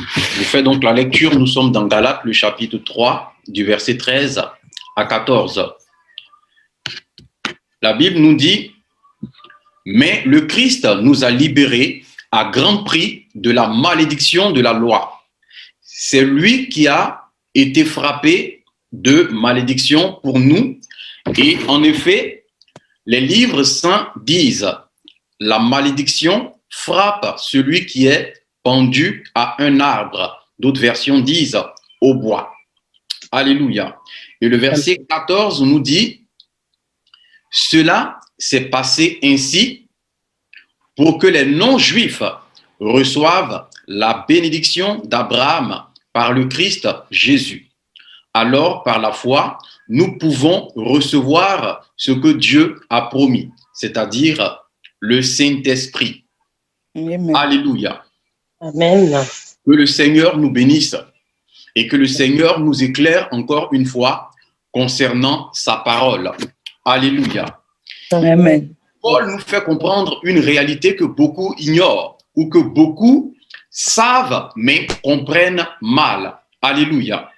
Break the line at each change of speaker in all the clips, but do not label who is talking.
Je fais donc la lecture. Nous sommes dans Galates, le chapitre 3, du verset 13 à 14. La Bible nous dit: mais le Christ nous a libérés à grand prix de la malédiction de la loi. C'est lui qui a été frappé de malédiction pour nous. Et en effet, les livres saints disent: la malédiction frappe celui qui est pendu à un arbre. D'autres versions disent au bois. Alléluia. Et le verset 14 nous dit: cela s'est passé ainsi pour que les non-juifs reçoivent la bénédiction d'Abraham par le Christ Jésus. Alors, par la foi, nous pouvons recevoir ce que Dieu a promis, c'est-à-dire le Saint-Esprit.
Amen.
Alléluia.
Amen.
Que le Seigneur nous bénisse et que le Seigneur nous éclaire encore une fois concernant sa parole. Alléluia.
Amen.
Paul nous fait comprendre une réalité que beaucoup ignorent ou que beaucoup savent mais comprennent mal. Alléluia.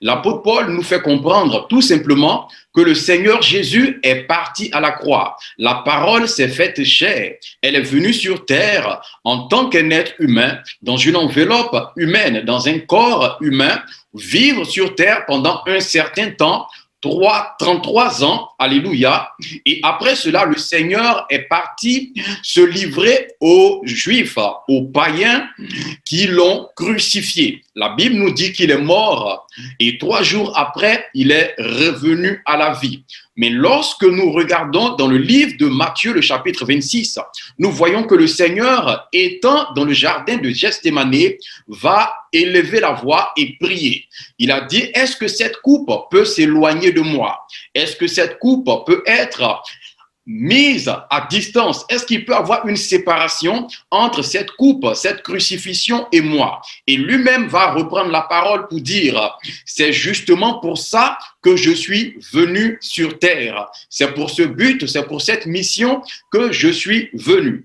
L'apôtre Paul nous fait comprendre tout simplement que le Seigneur Jésus est parti à la croix. La parole s'est faite chair. Elle est venue sur terre en tant qu'un être humain, dans une enveloppe humaine, dans un corps humain, vivre sur terre pendant un certain temps, 33 ans, alléluia. Et après cela, le Seigneur est parti se livrer aux Juifs, aux païens qui l'ont crucifié. La Bible nous dit qu'il est mort et 3 jours après, il est revenu à la vie. Mais lorsque nous regardons dans le livre de Matthieu, le chapitre 26, nous voyons que le Seigneur, étant dans le jardin de Gethsémane, va élever la voix et prier. Il a dit: est-ce que cette coupe peut s'éloigner de moi? Est-ce que cette coupe peut être mise à distance? Est-ce qu'il peut y avoir une séparation entre cette coupe, cette crucifixion et moi? Et lui-même va reprendre la parole pour dire: c'est justement pour ça que je suis venu sur terre. C'est pour ce but, c'est pour cette mission que je suis venu.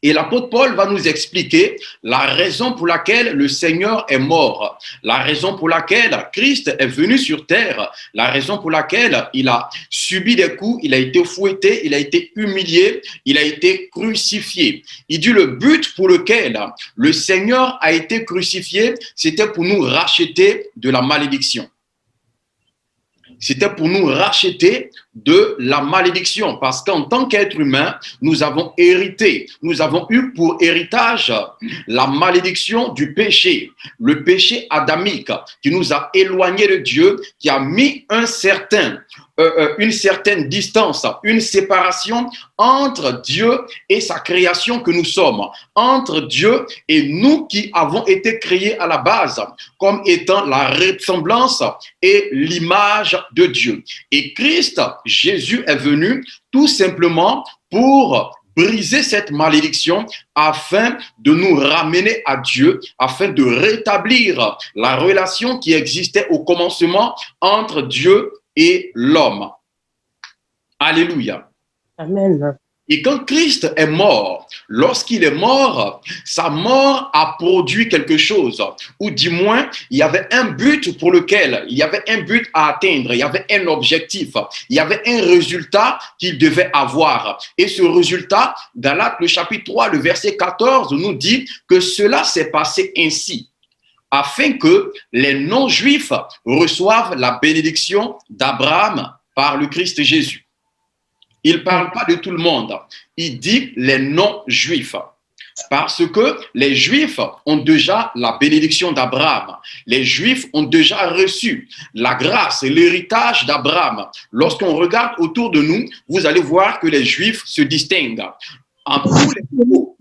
Et l'apôtre Paul va nous expliquer la raison pour laquelle le Seigneur est mort, la raison pour laquelle Christ est venu sur terre, la raison pour laquelle il a subi des coups, il a été fouetté, il a été humilié, il a été crucifié. Il dit: le but pour lequel le Seigneur a été crucifié, c'était pour nous racheter de la malédiction. C'était pour nous racheter de la malédiction, parce qu'en tant qu'être humain, nous avons hérité, nous avons eu pour héritage la malédiction du péché, le péché adamique qui nous a éloignés de Dieu, qui a mis une certaine distance, une séparation entre Dieu et sa création que nous sommes, entre Dieu et nous qui avons été créés à la base comme étant la ressemblance et l'image de Dieu. Et Christ, Jésus est venu tout simplement pour briser cette malédiction afin de nous ramener à Dieu, afin de rétablir la relation qui existait au commencement entre Dieu et l'homme. Alléluia.
Amen.
Et quand Christ est mort, lorsqu'il est mort, sa mort a produit quelque chose, ou du moins, il y avait un but pour lequel, il y avait un but à atteindre, il y avait un objectif, il y avait un résultat qu'il devait avoir. Et ce résultat, Galates, le chapitre 3, le verset 14, nous dit que cela s'est passé ainsi, afin que les non-juifs reçoivent la bénédiction d'Abraham par le Christ Jésus. Il ne parle pas de tout le monde, il dit les non-juifs. Parce que les Juifs ont déjà la bénédiction d'Abraham. Les Juifs ont déjà reçu la grâce et l'héritage d'Abraham. Lorsqu'on regarde autour de nous, vous allez voir que les Juifs se distinguent en tous les niveaux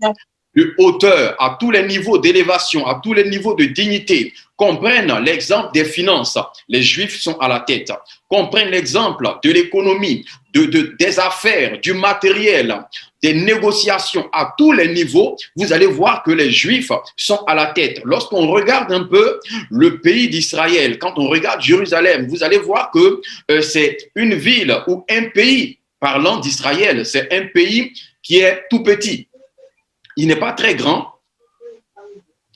de hauteur, à tous les niveaux d'élévation, à tous les niveaux de dignité. Qu'on prenne l'exemple des finances, les Juifs sont à la tête. Qu'on prenne l'exemple de l'économie, des affaires, du matériel, des négociations à tous les niveaux, vous allez voir que les Juifs sont à la tête. Lorsqu'on regarde un peu le pays d'Israël, quand on regarde Jérusalem, vous allez voir que c'est une ville ou un pays, parlant d'Israël, c'est un pays qui est tout petit. Il n'est pas très grand.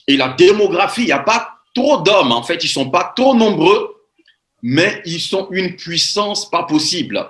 Et la démographie, il n'y a pas trop d'hommes, en fait, ils ne sont pas trop nombreux, mais ils sont une puissance pas possible.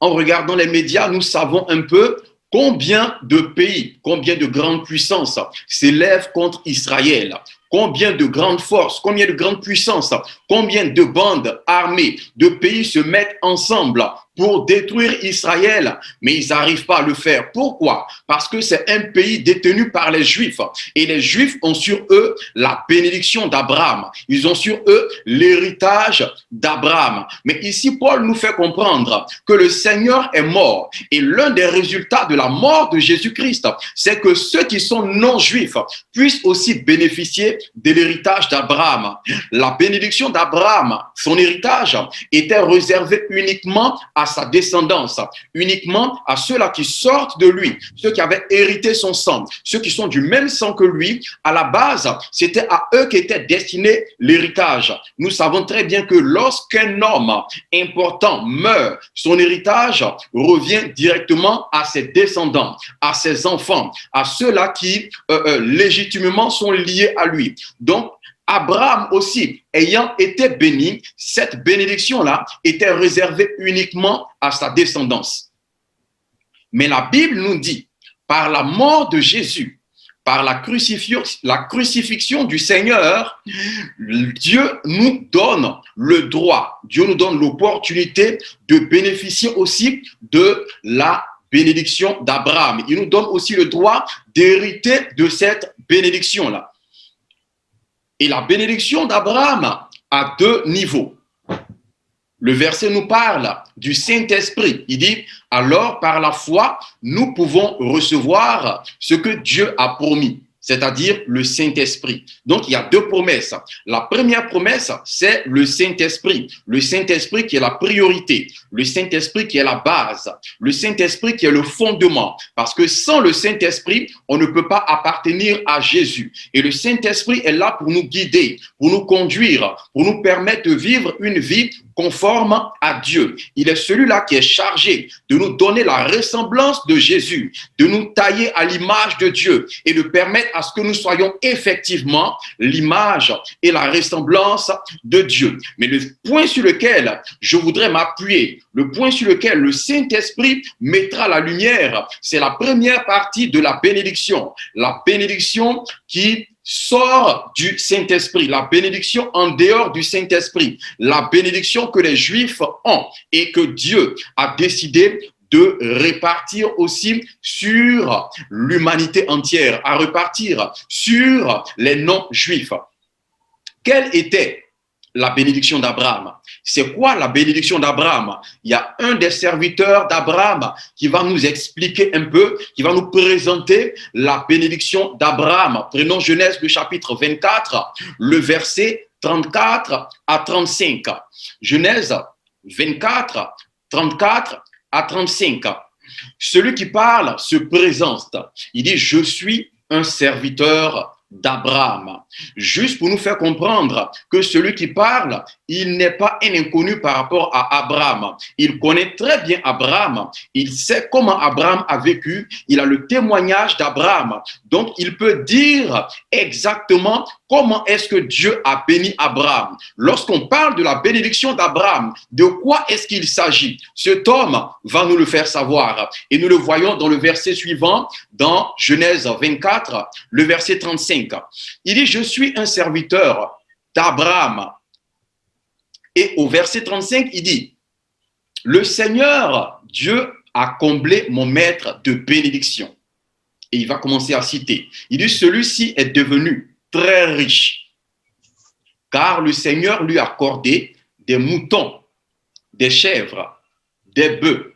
En regardant les médias, nous savons un peu combien de pays, combien de grandes puissances s'élèvent contre Israël. Combien de grandes forces, combien de grandes puissances, combien de bandes armées, de pays se mettent ensemble pour détruire Israël, mais ils n'arrivent pas à le faire. Pourquoi? Parce que c'est un pays détenu par les Juifs. Et les Juifs ont sur eux la bénédiction d'Abraham. Ils ont sur eux l'héritage d'Abraham. Mais ici, Paul nous fait comprendre que le Seigneur est mort. Et l'un des résultats de la mort de Jésus-Christ, c'est que ceux qui sont non-juifs puissent aussi bénéficier de l'héritage d'Abraham. La bénédiction d'Abraham, son héritage, était réservé uniquement à sa descendance, uniquement à ceux-là qui sortent de lui, ceux qui avaient hérité son sang, ceux qui sont du même sang que lui. À la base, c'était à eux qu'était destiné l'héritage. Nous savons très bien que lorsqu'un homme important meurt, son héritage revient directement à ses descendants, à ses enfants, à ceux-là qui légitimement sont liés à lui. Donc, Abraham aussi, ayant été béni, cette bénédiction-là était réservée uniquement à sa descendance. Mais la Bible nous dit, par la mort de Jésus, par la crucifixion du Seigneur, Dieu nous donne le droit, Dieu nous donne l'opportunité de bénéficier aussi de la bénédiction d'Abraham. Il nous donne aussi le droit d'hériter de cette bénédiction-là. Et la bénédiction d'Abraham a deux niveaux. Le verset nous parle du Saint-Esprit. Il dit, alors par la foi, nous pouvons recevoir ce que Dieu a promis, c'est-à-dire le Saint-Esprit. Donc, il y a deux promesses. La première promesse, c'est le Saint-Esprit. Le Saint-Esprit qui est la priorité. Le Saint-Esprit qui est la base. Le Saint-Esprit qui est le fondement. Parce que sans le Saint-Esprit, on ne peut pas appartenir à Jésus. Et le Saint-Esprit est là pour nous guider, pour nous conduire, pour nous permettre de vivre une vie conforme à Dieu. Il est celui-là qui est chargé de nous donner la ressemblance de Jésus, de nous tailler à l'image de Dieu et de permettre à ce que nous soyons effectivement l'image et la ressemblance de Dieu. Mais le point sur lequel je voudrais m'appuyer, le point sur lequel le Saint-Esprit mettra la lumière, c'est la première partie de la bénédiction. La bénédiction qui sort du Saint-Esprit, la bénédiction en dehors du Saint-Esprit, la bénédiction que les Juifs ont et que Dieu a décidé de répartir aussi sur l'humanité entière, à repartir sur les non-juifs. Quelle était la bénédiction d'Abraham? C'est quoi la bénédiction d'Abraham? Il y a un des serviteurs d'Abraham qui va nous expliquer un peu, qui va nous présenter la bénédiction d'Abraham. Prenons Genèse, le chapitre 24, le verset 34 à 35. Genèse 24, 34 à 35. Celui qui parle se présente. Il dit, je suis un serviteur d'Abraham. Juste pour nous faire comprendre que celui qui parle, il n'est pas un inconnu par rapport à Abraham. Il connaît très bien Abraham. Il sait comment Abraham a vécu. Il a le témoignage d'Abraham. Donc, il peut dire exactement comment est-ce que Dieu a béni Abraham. Lorsqu'on parle de la bénédiction d'Abraham, de quoi est-ce qu'il s'agit? Cet homme va nous le faire savoir. Et nous le voyons dans le verset suivant, dans Genèse 24, le verset 35. Il dit, je suis un serviteur d'Abraham. Et au verset 35, il dit, le Seigneur, Dieu, a comblé mon maître de bénédiction. Et il va commencer à citer. Il dit, celui-ci est devenu très riche, car le Seigneur lui a accordé des moutons, des chèvres, des bœufs,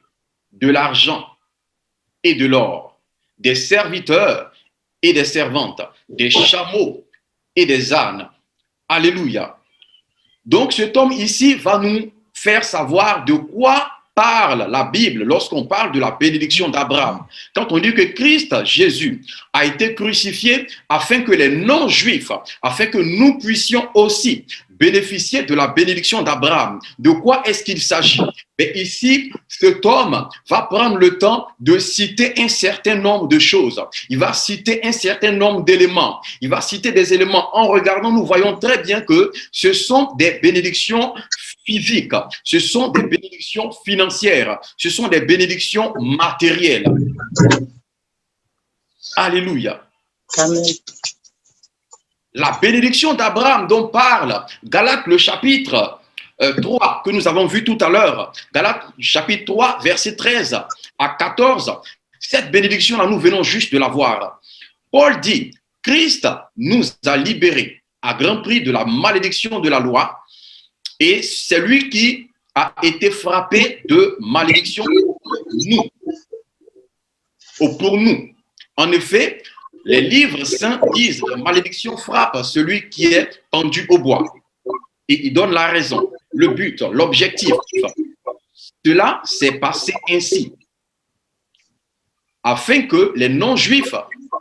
de l'argent et de l'or, des serviteurs et des servantes, des chameaux et des ânes. Alléluia. Donc cet homme ici va nous faire savoir de quoi parle la Bible, lorsqu'on parle de la bénédiction d'Abraham, quand on dit que Christ, Jésus, a été crucifié afin que les non-juifs, afin que nous puissions aussi bénéficier de la bénédiction d'Abraham. De quoi est-ce qu'il s'agit? Mais ici, cet homme va prendre le temps de citer un certain nombre de choses. Il va citer un certain nombre d'éléments. Il va citer des éléments. En regardant, nous voyons très bien que ce sont des bénédictions physiques, ce sont des bénédictions financières, ce sont des bénédictions matérielles. Alléluia.
Amen.
La bénédiction d'Abraham dont parle Galates le chapitre 3 que nous avons vu tout à l'heure, Galates chapitre 3 verset 13 à 14, cette bénédiction-là, nous venons juste de la voir. Paul dit, Christ nous a libérés à grand prix de la malédiction de la loi, et c'est lui qui a été frappé de malédiction pour nous. En effet, les livres saints disent la malédiction frappe celui qui est pendu au bois. Et il donne la raison, le but, l'objectif. Cela s'est passé ainsi, afin que les non-juifs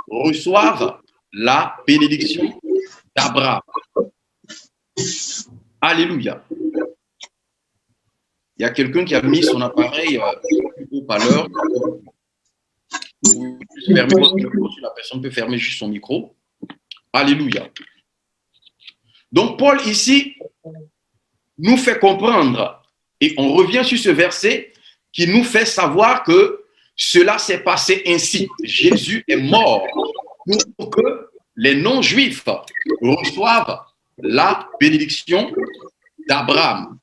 reçoivent la bénédiction d'Abraham. Alléluia. Il y a quelqu'un qui a mis son appareil au haut-parleur. La personne peut fermer juste son micro. Alléluia. Donc Paul ici nous fait comprendre, et on revient sur ce verset qui nous fait savoir que cela s'est passé ainsi. Jésus est mort pour que les non-juifs reçoivent la bénédiction d'Abraham.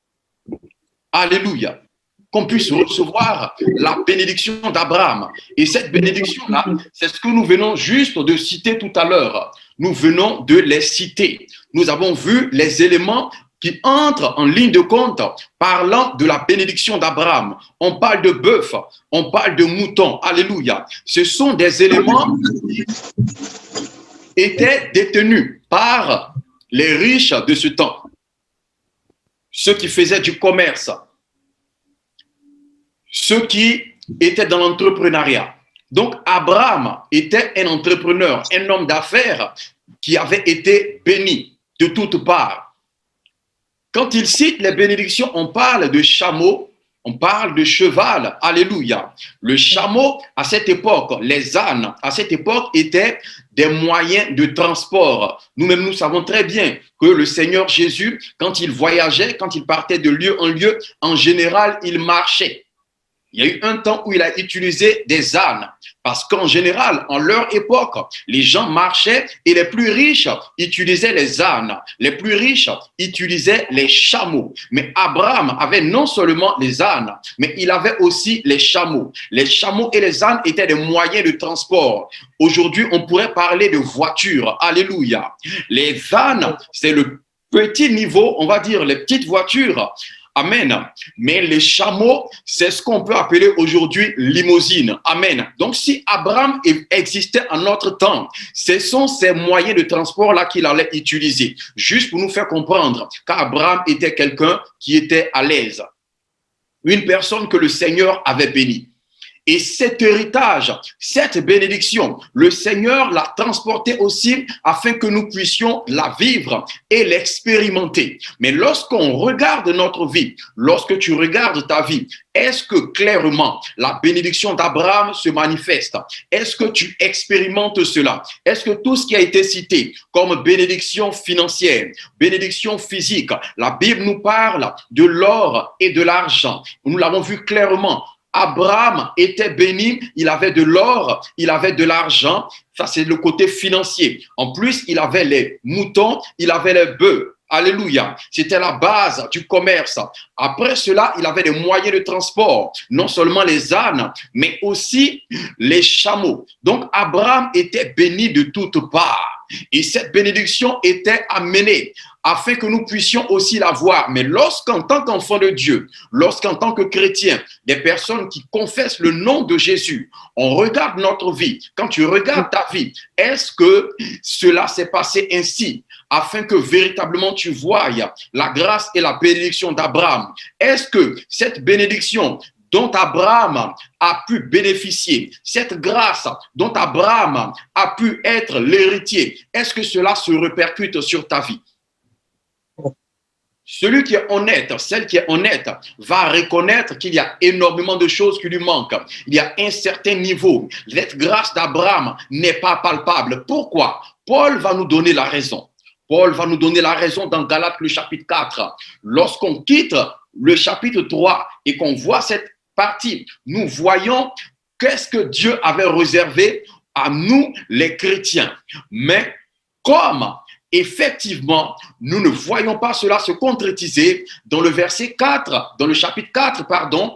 Alléluia. Qu'on puisse recevoir la bénédiction d'Abraham. Et cette bénédiction-là, c'est ce que nous venons juste de citer tout à l'heure. Nous venons de les citer. Nous avons vu les éléments qui entrent en ligne de compte parlant de la bénédiction d'Abraham. On parle de bœuf, on parle de mouton. Alléluia. Ce sont des éléments qui étaient détenus par les riches de ce temps. Ceux qui faisaient du commerce, ceux qui étaient dans l'entrepreneuriat. Donc, Abraham était un entrepreneur, un homme d'affaires qui avait été béni de toutes parts. Quand il cite les bénédictions, on parle de chameau, on parle de cheval. Alléluia. Le chameau, à cette époque, les ânes, à cette époque, étaient des moyens de transport. Nous-mêmes, nous savons très bien que le Seigneur Jésus, quand il voyageait, quand il partait de lieu en lieu, en général, il marchait. Il y a eu un temps où il a utilisé des ânes, parce qu'en général, en leur époque, les gens marchaient et les plus riches utilisaient les ânes, les plus riches utilisaient les chameaux. Mais Abraham avait non seulement les ânes, mais il avait aussi les chameaux. Les chameaux et les ânes étaient des moyens de transport. Aujourd'hui, on pourrait parler de voitures. Alléluia. Les ânes, c'est le petit niveau, on va dire les petites voitures. Amen. Mais les chameaux, c'est ce qu'on peut appeler aujourd'hui limousine. Amen. Donc, si Abraham existait en notre temps, ce sont ces moyens de transport-là qu'il allait utiliser. Juste pour nous faire comprendre qu'Abraham était quelqu'un qui était à l'aise. Une personne que le Seigneur avait bénie. Et cet héritage, cette bénédiction, le Seigneur l'a transporté aussi afin que nous puissions la vivre et l'expérimenter. Mais lorsqu'on regarde notre vie, lorsque tu regardes ta vie, est-ce que clairement la bénédiction d'Abraham se manifeste? Est-ce que tu expérimentes cela? Est-ce que tout ce qui a été cité comme bénédiction financière, bénédiction physique, la Bible nous parle de l'or et de l'argent? Nous l'avons vu clairement. Abraham était béni, il avait de l'or, il avait de l'argent, ça c'est le côté financier. En plus, il avait les moutons, il avait les bœufs. Alléluia. C'était la base du commerce. Après cela, il avait des moyens de transport, non seulement les ânes, mais aussi les chameaux. Donc, Abraham était béni de toutes parts. Et cette bénédiction était amenée afin que nous puissions aussi la voir. Mais lorsqu'en tant qu'enfant de Dieu, lorsqu'en tant que chrétien, des personnes qui confessent le nom de Jésus, on regarde notre vie. Quand tu regardes ta vie, est-ce que cela s'est passé ainsi afin que véritablement tu voies la grâce et la bénédiction d'Abraham? Est-ce que cette bénédiction dont Abraham a pu bénéficier, cette grâce dont Abraham a pu être l'héritier, est-ce que cela se répercute sur ta vie? Celui qui est honnête, celle qui est honnête, va reconnaître qu'il y a énormément de choses qui lui manquent. Il y a un certain niveau. Cette grâce d'Abraham n'est pas palpable. Pourquoi? Paul va nous donner la raison. Paul va nous donner la raison dans Galates le chapitre 4. Lorsqu'on quitte le chapitre 3 et qu'on voit cette partie, nous voyons qu'est-ce que Dieu avait réservé à nous les chrétiens. Mais comme effectivement, nous ne voyons pas cela se concrétiser dans le verset 4, dans le chapitre 4, pardon,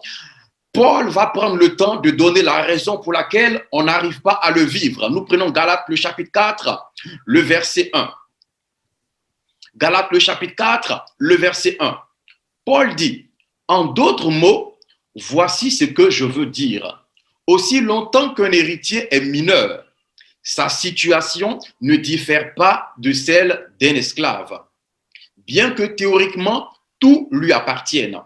Paul va prendre le temps de donner la raison pour laquelle on n'arrive pas à le vivre. Nous prenons Galates le chapitre 4, le verset 1. Galates le chapitre 4, le verset 1. Paul dit, en d'autres mots, voici ce que je veux dire. Aussi longtemps qu'un héritier est mineur, sa situation ne diffère pas de celle d'un esclave, bien que théoriquement, tout lui appartienne.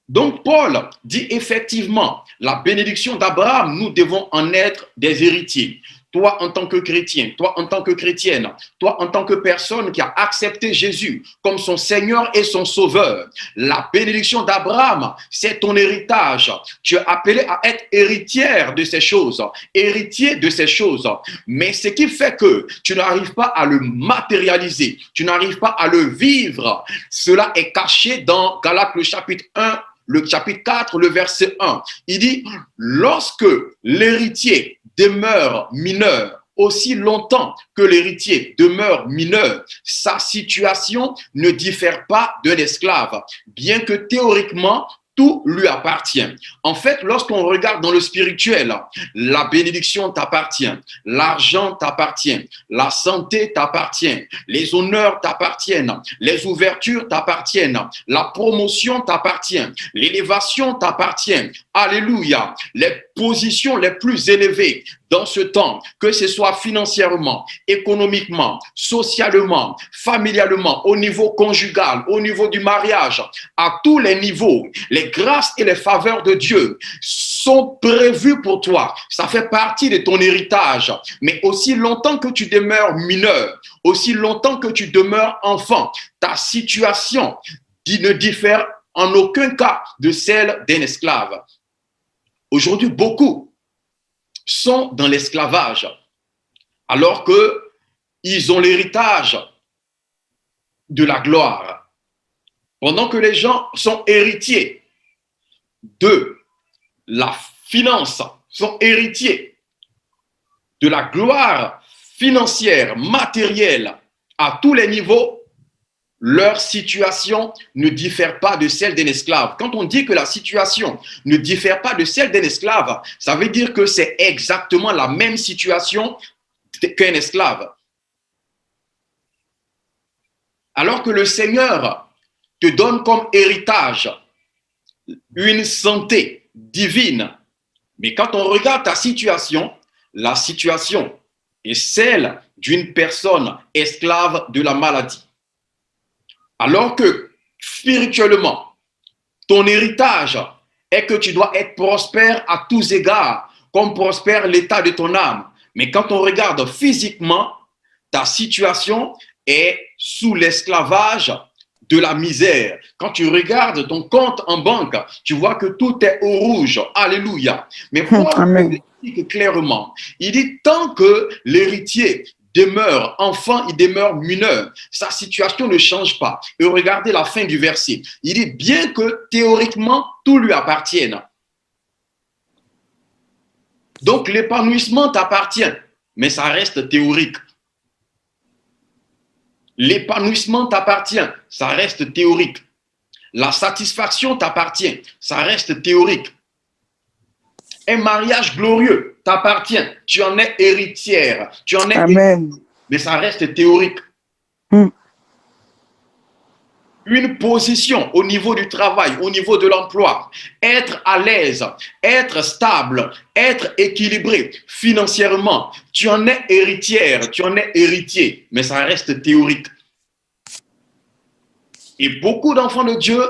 Donc Paul dit effectivement, la bénédiction d'Abraham, nous devons en être des héritiers. Toi en tant que chrétien, toi en tant que chrétienne, toi en tant que personne qui a accepté Jésus comme son Seigneur et son Sauveur, la bénédiction d'Abraham, c'est ton héritage. Tu es appelé à être héritière de ces choses, héritier de ces choses. Mais ce qui fait que tu n'arrives pas à le matérialiser, tu n'arrives pas à le vivre, cela est caché dans Galates le chapitre 1, le chapitre 4, le verset 1. Il dit, lorsque l'héritier demeure mineur, aussi longtemps que l'héritier demeure mineur, sa situation ne diffère pas de l'esclave, bien que théoriquement, tout lui appartient. En fait, lorsqu'on regarde dans le spirituel, la bénédiction t'appartient, l'argent t'appartient, la santé t'appartient, les honneurs t'appartiennent, les ouvertures t'appartiennent, la promotion t'appartient, l'élévation t'appartient. Alléluia. Les positions les plus élevées dans ce temps, que ce soit financièrement, économiquement, socialement, familialement, au niveau conjugal, au niveau du mariage, à tous les niveaux, les grâces et les faveurs de Dieu sont prévues pour toi. Ça fait partie de ton héritage. Mais aussi longtemps que tu demeures mineur, aussi longtemps que tu demeures enfant, ta situation ne diffère en aucun cas de celle d'un esclave. Aujourd'hui, beaucoup sont dans l'esclavage, alors qu'ils ont l'héritage de la gloire. Pendant que les gens sont héritiers de la finance, sont héritiers de la gloire financière, matérielle, à tous les niveaux, leur situation ne diffère pas de celle d'un esclave. Quand on dit que la situation ne diffère pas de celle d'un esclave, ça veut dire que c'est exactement la même situation qu'un esclave. Alors que le Seigneur te donne comme héritage une santé divine. Mais quand on regarde ta situation, la situation est celle d'une personne esclave de la maladie. Alors que spirituellement, ton héritage est que tu dois être prospère à tous égards, comme prospère l'état de ton âme. Mais quand on regarde physiquement, ta situation est sous l'esclavage de la misère. Quand tu regardes ton compte en banque, tu vois que tout est au rouge. Alléluia. Mais Paul explique clairement, il dit tant que l'héritier demeure enfant, il demeure mineur. Sa situation ne change pas. Et regardez la fin du verset. Il dit bien que théoriquement, tout lui appartienne. Donc l'épanouissement t'appartient, mais ça reste théorique. L'épanouissement t'appartient, ça reste théorique. La satisfaction t'appartient, ça reste théorique. Un mariage glorieux t'appartient, tu en es héritière, tu en es
Amen.
mais ça reste théorique. Une position au niveau du travail, au niveau de l'emploi, être à l'aise, être stable, être équilibré financièrement, tu en es héritière, tu en es héritier, mais ça reste théorique. Et beaucoup d'enfants de Dieu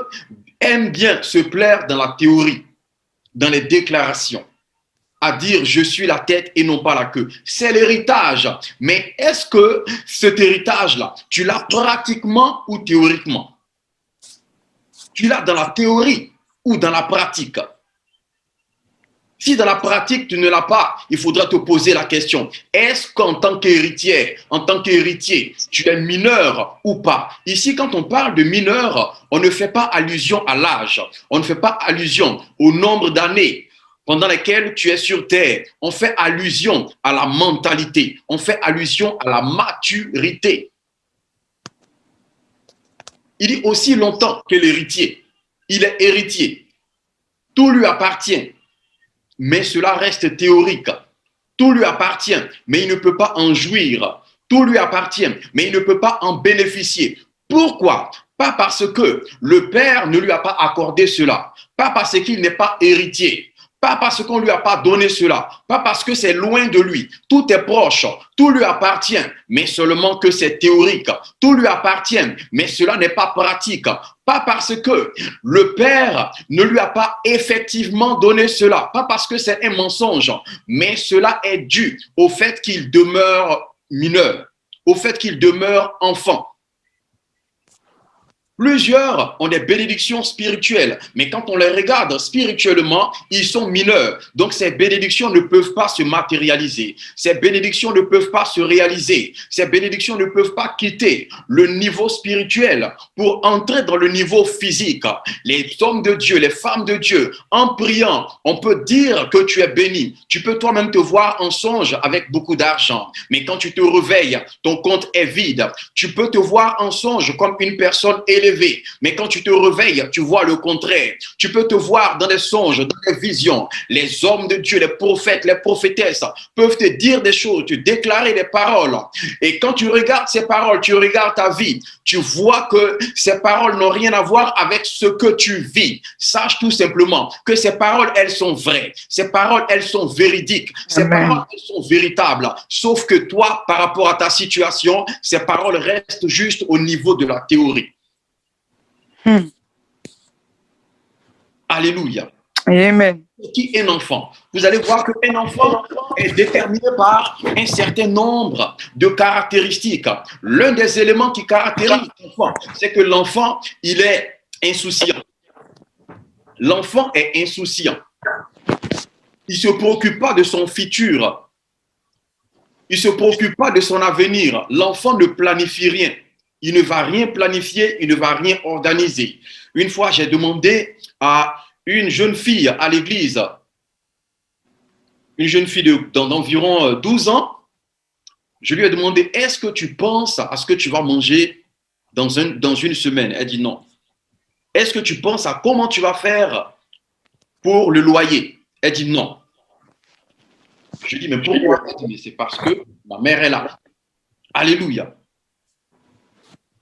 aiment bien se plaire dans la théorie. dans les déclarations, à dire je suis la tête et non pas la queue. C'est l'héritage. Mais est-ce que cet héritage-là, tu l'as pratiquement ou théoriquement? Tu l'as dans la théorie ou dans la pratique? Si dans la pratique, tu ne l'as pas, il faudra te poser la question. Est-ce qu'en tant qu'héritier, tu es mineur ou pas? Ici, quand on parle de mineur, on ne fait pas allusion à l'âge. On ne fait pas allusion au nombre d'années pendant lesquelles tu es sur terre. On fait allusion à la mentalité. On fait allusion à la maturité. Il dit aussi longtemps que l'héritier, il est héritier. Tout lui appartient. Mais cela reste théorique. Tout lui appartient, mais il ne peut pas en jouir. Tout lui appartient, mais il ne peut pas en bénéficier. Pourquoi? Pas parce que le Père ne lui a pas accordé cela, pas parce qu'il n'est pas héritier, pas parce qu'on ne lui a pas donné cela, pas parce que c'est loin de lui. Tout est proche, tout lui appartient, mais seulement que c'est théorique. Tout lui appartient, mais cela n'est pas pratique. Pas parce que le Père ne lui a pas effectivement donné cela, pas parce que c'est un mensonge, mais cela est dû au fait qu'il demeure mineur, au fait qu'il demeure enfant. Plusieurs ont des bénédictions spirituelles, mais quand on les regarde spirituellement, ils sont mineurs. Donc ces bénédictions ne peuvent pas se matérialiser. Ces bénédictions ne peuvent pas se réaliser. Ces bénédictions ne peuvent pas quitter le niveau spirituel pour entrer dans le niveau physique. Les hommes de Dieu, les femmes de Dieu, en priant, on peut dire que tu es béni. Tu peux toi-même te voir en songe avec beaucoup d'argent, mais quand tu te réveilles, ton compte est vide. Tu peux te voir en songe comme une personne élevée. Mais quand tu te réveilles, tu vois le contraire. Tu peux te voir dans des songes, dans des visions. Les hommes de Dieu, les prophètes, les prophétesses peuvent te dire des choses, te déclarer des paroles. Et quand tu regardes ces paroles, tu regardes ta vie, tu vois que ces paroles n'ont rien à voir avec ce que tu vis. Sache tout simplement que ces paroles, elles sont vraies. Ces paroles, elles sont véridiques. Ces
Amen.
paroles, elles sont véritables. Sauf que toi, par rapport à ta situation, ces paroles restent juste au niveau de la théorie. Alléluia.
Amen.
Qui est un enfant? Vous allez voir qu'un enfant est déterminé par un certain nombre de caractéristiques. L'un des éléments qui caractérise l'enfant, c'est que l'enfant, il est insouciant. L'enfant est insouciant. Il ne se préoccupe pas de son futur. Il ne se préoccupe pas de son avenir. L'enfant ne planifie rien. Il ne va rien planifier, il ne va rien organiser. Une fois, j'ai demandé à une jeune fille à l'église, une jeune fille d'environ 12 ans, je lui ai demandé, est-ce que tu penses à ce que tu vas manger dans une semaine? Elle dit non. Est-ce que tu penses à comment tu vas faire pour le loyer? Elle dit non. Je dis, mais pourquoi? Elle dit, mais c'est parce que ma mère est là. Alléluia.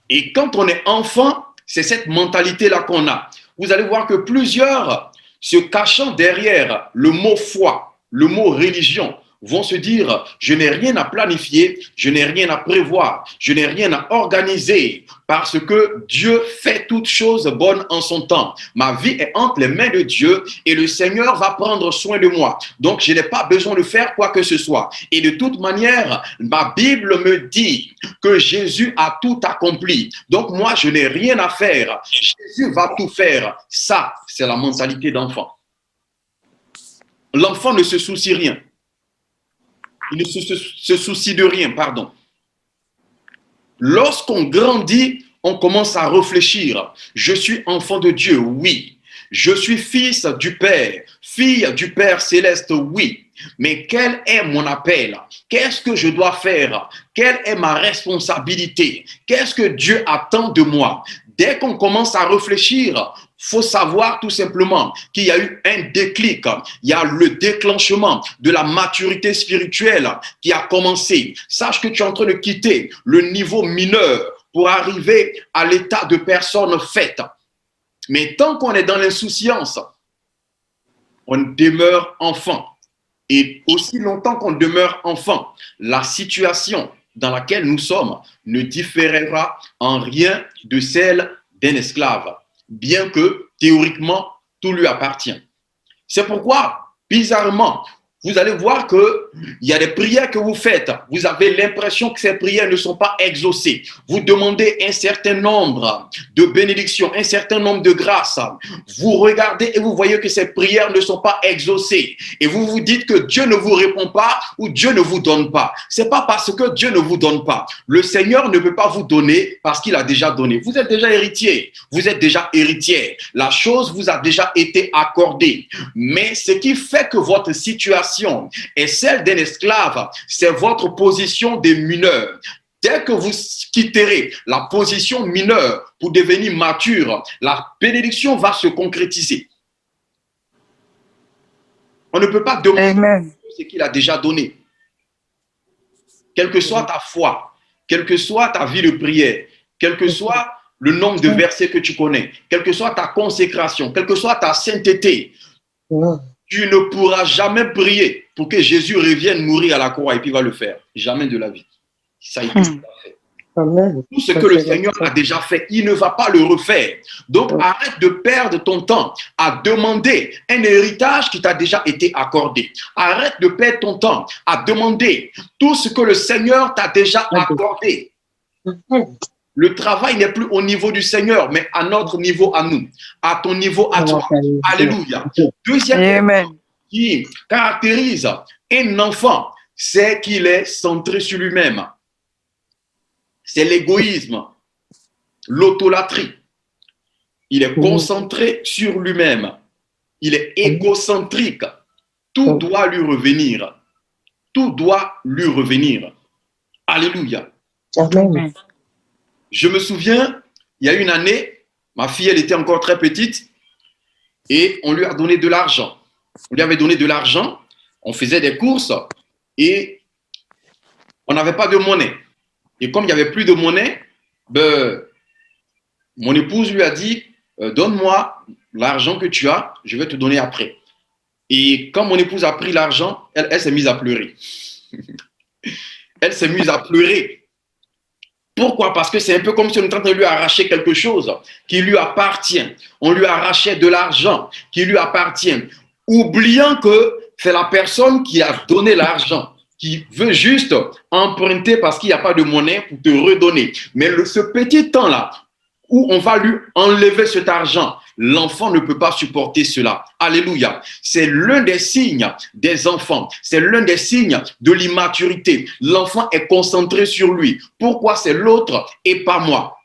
Et quand on est enfant, c'est cette mentalité-là qu'on a. Vous allez voir que plusieurs, se cachant derrière le mot foi, le mot religion, vont se dire, je n'ai rien à planifier, je n'ai rien à prévoir, je n'ai rien à organiser, parce que Dieu fait toutes choses bonnes en son temps. Ma vie est entre les mains de Dieu et le Seigneur va prendre soin de moi. Donc, je n'ai pas besoin de faire quoi que ce soit. Et de toute manière, ma Bible me dit que Jésus a tout accompli. Donc, moi, je n'ai rien à faire. Jésus va tout faire. Ça, c'est la mentalité d'enfant. L'enfant ne se soucie rien. Il ne se soucie de rien, pardon. Lorsqu'on grandit, on commence à réfléchir. Je suis enfant de Dieu, oui. Je suis fils du Père, fille du Père céleste, oui. Mais quel est mon appel? Qu'est-ce que je dois faire? Quelle est ma responsabilité? Qu'est-ce que Dieu attend de moi? Dès qu'on commence à réfléchir, faut savoir tout simplement qu'il y a eu un déclic, il y a le déclenchement de la maturité spirituelle qui a commencé. Sache que tu es en train de quitter le niveau mineur pour arriver à l'état de personne faite. Mais tant qu'on est dans l'insouciance, on demeure enfant. Et aussi longtemps qu'on demeure enfant, la situation dans laquelle nous sommes ne différera en rien de celle d'un esclave, bien que théoriquement tout lui appartient. C'est pourquoi, bizarrement, vous allez voir qu'il y a des prières que vous faites. Vous avez l'impression que ces prières ne sont pas exaucées. Vous demandez un certain nombre de bénédictions, un certain nombre de grâces. Vous regardez et vous voyez que ces prières ne sont pas exaucées. Et vous vous dites que Dieu ne vous répond pas ou Dieu ne vous donne pas. Ce n'est pas parce que Dieu ne vous donne pas. Le Seigneur ne peut pas vous donner parce qu'il a déjà donné. Vous êtes déjà héritier. Vous êtes déjà héritière. La chose vous a déjà été accordée. Mais ce qui fait que votre situation est celle d'un esclave, c'est votre position de mineur. Dès que vous quitterez la position mineure pour devenir mature, la bénédiction va se concrétiser. On ne peut pas demander ce qu'il a déjà donné. Quelle que soit ta foi, quelle que soit ta vie de prière, quel que soit le nombre de versets que tu connais, quelle que soit ta consécration, quelle que soit ta sainteté, tu ne pourras jamais prier pour que Jésus revienne mourir à la croix et puis il va le faire. Jamais de la vie. Ça a été fait. Tout ce que le Seigneur a déjà fait, il ne va pas le refaire. Donc, arrête de perdre ton temps à demander un héritage qui t'a déjà été accordé. Arrête de perdre ton temps à demander tout ce que le Seigneur t'a déjà accordé. Le travail n'est plus au niveau du Seigneur, mais à notre niveau à nous, à ton niveau à toi. Alléluia. Deuxième chose qui caractérise un enfant, c'est qu'il est centré sur lui-même. C'est l'égoïsme, l'autolatrie. Il est concentré sur lui-même. Il est égocentrique. Tout doit lui revenir. Tout doit lui revenir. Alléluia.
Amen.
Je me souviens, il y a une année, ma fille, elle était encore très petite et on lui a donné de l'argent. On lui avait donné de l'argent, on faisait des courses et on n'avait pas de monnaie. Et comme il n'y avait plus de monnaie, mon épouse lui a dit, donne-moi l'argent que tu as, je vais te donner après. Et quand mon épouse a pris l'argent, elle s'est mise à pleurer. Elle s'est mise à pleurer. Pourquoi? Parce que c'est un peu comme si on était en train de lui arracher quelque chose qui lui appartient. On lui arrachait de l'argent qui lui appartient, oubliant que c'est la personne qui a donné l'argent, qui veut juste emprunter parce qu'il n'y a pas de monnaie pour te redonner. Mais ce petit temps-là, où on va lui enlever cet argent, l'enfant ne peut pas supporter cela. Alléluia. C'est l'un des signes des enfants. C'est l'un des signes de l'immaturité. L'enfant est concentré sur lui. Pourquoi c'est l'autre et pas moi?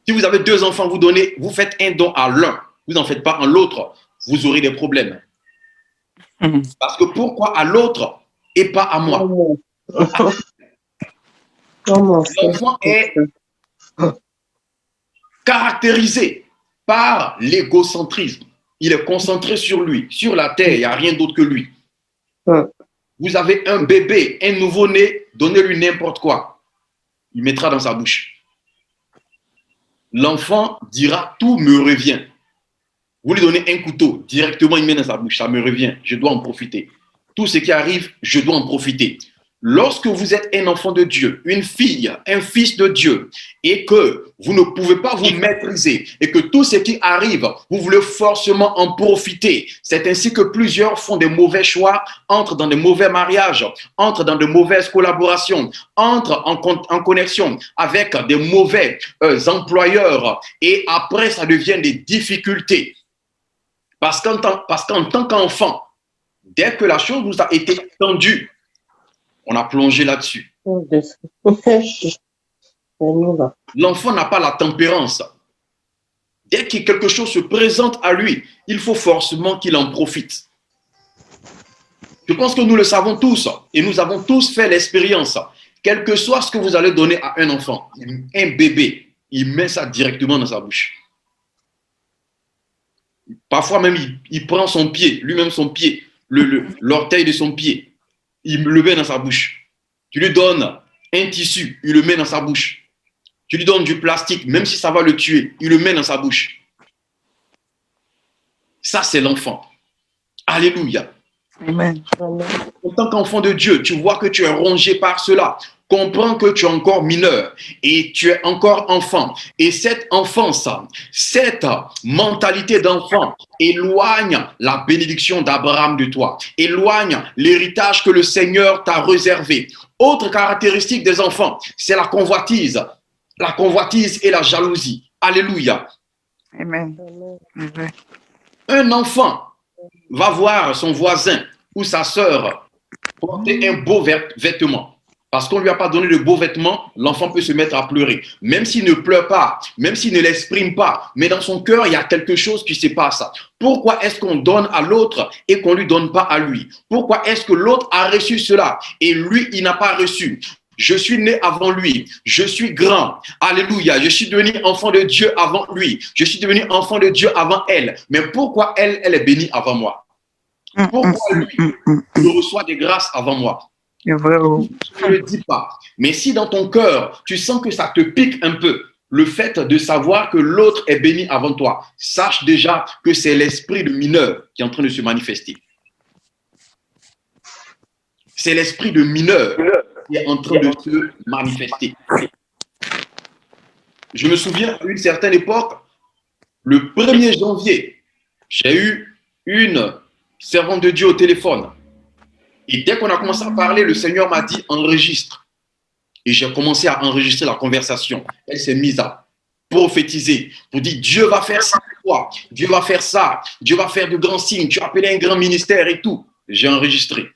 Si vous avez deux enfants, vous faites un don à l'un. Vous n'en faites pas à l'autre. Vous aurez des problèmes. Parce que pourquoi à l'autre et pas à moi? L'enfant est caractérisé par l'égocentrisme. Il est concentré sur lui, sur la terre, il n'y a rien d'autre que lui. Vous avez un bébé, un nouveau-né, donnez-lui n'importe quoi. Il mettra dans sa bouche. L'enfant dira, tout me revient. Vous lui donnez un couteau, directement il met dans sa bouche, ça me revient, je dois en profiter. Tout ce qui arrive, je dois en profiter. Lorsque vous êtes un enfant de Dieu, une fille, un fils de Dieu, et que vous ne pouvez pas vous maîtriser, et que tout ce qui arrive, vous voulez forcément en profiter, c'est ainsi que plusieurs font des mauvais choix, entrent dans de mauvais mariages, entrent dans de mauvaises collaborations, entrent en connexion avec des mauvais employeurs, et après ça devient des difficultés. Parce qu'en tant qu'enfant, dès que la chose vous a été tendue, on a plongé là-dessus. L'enfant n'a pas la tempérance. Dès que quelque chose se présente à lui, il faut forcément qu'il en profite. Je pense que nous le savons tous et nous avons tous fait l'expérience. Quel que soit ce que vous allez donner à un enfant, un bébé, il met ça directement dans sa bouche. Parfois même, il prend son pied, lui-même son pied, l'orteil de son pied. Il le met dans sa bouche. Tu lui donnes un tissu, il le met dans sa bouche. Tu lui donnes du plastique, même si ça va le tuer, il le met dans sa bouche. Ça, c'est l'enfant. Alléluia.
Amen.
En tant qu'enfant de Dieu, tu vois que tu es rongé par cela. comprends que tu es encore mineur et tu es encore enfant. Et cette enfance, cette mentalité d'enfant éloigne la bénédiction d'Abraham de toi, éloigne l'héritage que le Seigneur t'a réservé. Autre caractéristique des enfants, c'est la convoitise et la jalousie. Alléluia.
Amen.
Amen.
Amen.
Un enfant va voir son voisin ou sa sœur porter un beau vêtement. Parce qu'on ne lui a pas donné de beaux vêtements, l'enfant peut se mettre à pleurer. Même s'il ne pleure pas, même s'il ne l'exprime pas, mais dans son cœur, il y a quelque chose qui se passe. Pourquoi est-ce qu'on donne à l'autre et qu'on ne lui donne pas à lui? Pourquoi est-ce que l'autre a reçu cela et lui, il n'a pas reçu? Je suis né avant lui, je suis grand, alléluia, je suis devenu enfant de Dieu avant lui, je suis devenu enfant de Dieu avant elle. Mais pourquoi elle, elle est bénie avant moi? Pourquoi lui, il reçoit des grâces avant moi?
C'est vrai.
Je ne le dis pas. Mais si dans ton cœur, tu sens que ça te pique un peu, le fait de savoir que l'autre est béni avant toi, sache déjà que c'est l'esprit de mineur qui est en train de se manifester. C'est l'esprit de mineur qui est en train de se manifester. Je me souviens, à une certaine époque, le 1er janvier, j'ai eu une servante de Dieu au téléphone. Et dès qu'on a commencé à parler, le Seigneur m'a dit enregistre. Et j'ai commencé à enregistrer la conversation. Elle s'est mise à prophétiser pour dire Dieu va faire ça pour toi, Dieu va faire ça, Dieu va faire de grands signes, tu as appelé un grand ministère et tout. J'ai enregistré.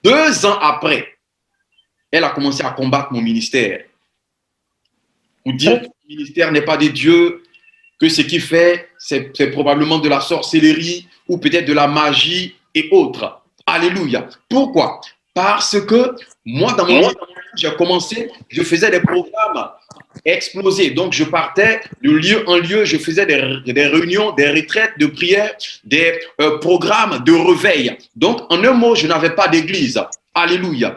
2 ans après, elle a commencé à combattre mon ministère. Pour dire que le ministère n'est pas de Dieu, que ce qu'il fait, c'est probablement de la sorcellerie ou peut-être de la magie et autres. Alléluia. Pourquoi? Parce que moi, dans mon j'ai commencé, je faisais des programmes explosés. Donc, je partais de lieu en lieu, je faisais des réunions, des retraites de prière, des programmes de réveil. Donc, en un mot, je n'avais pas d'église. Alléluia.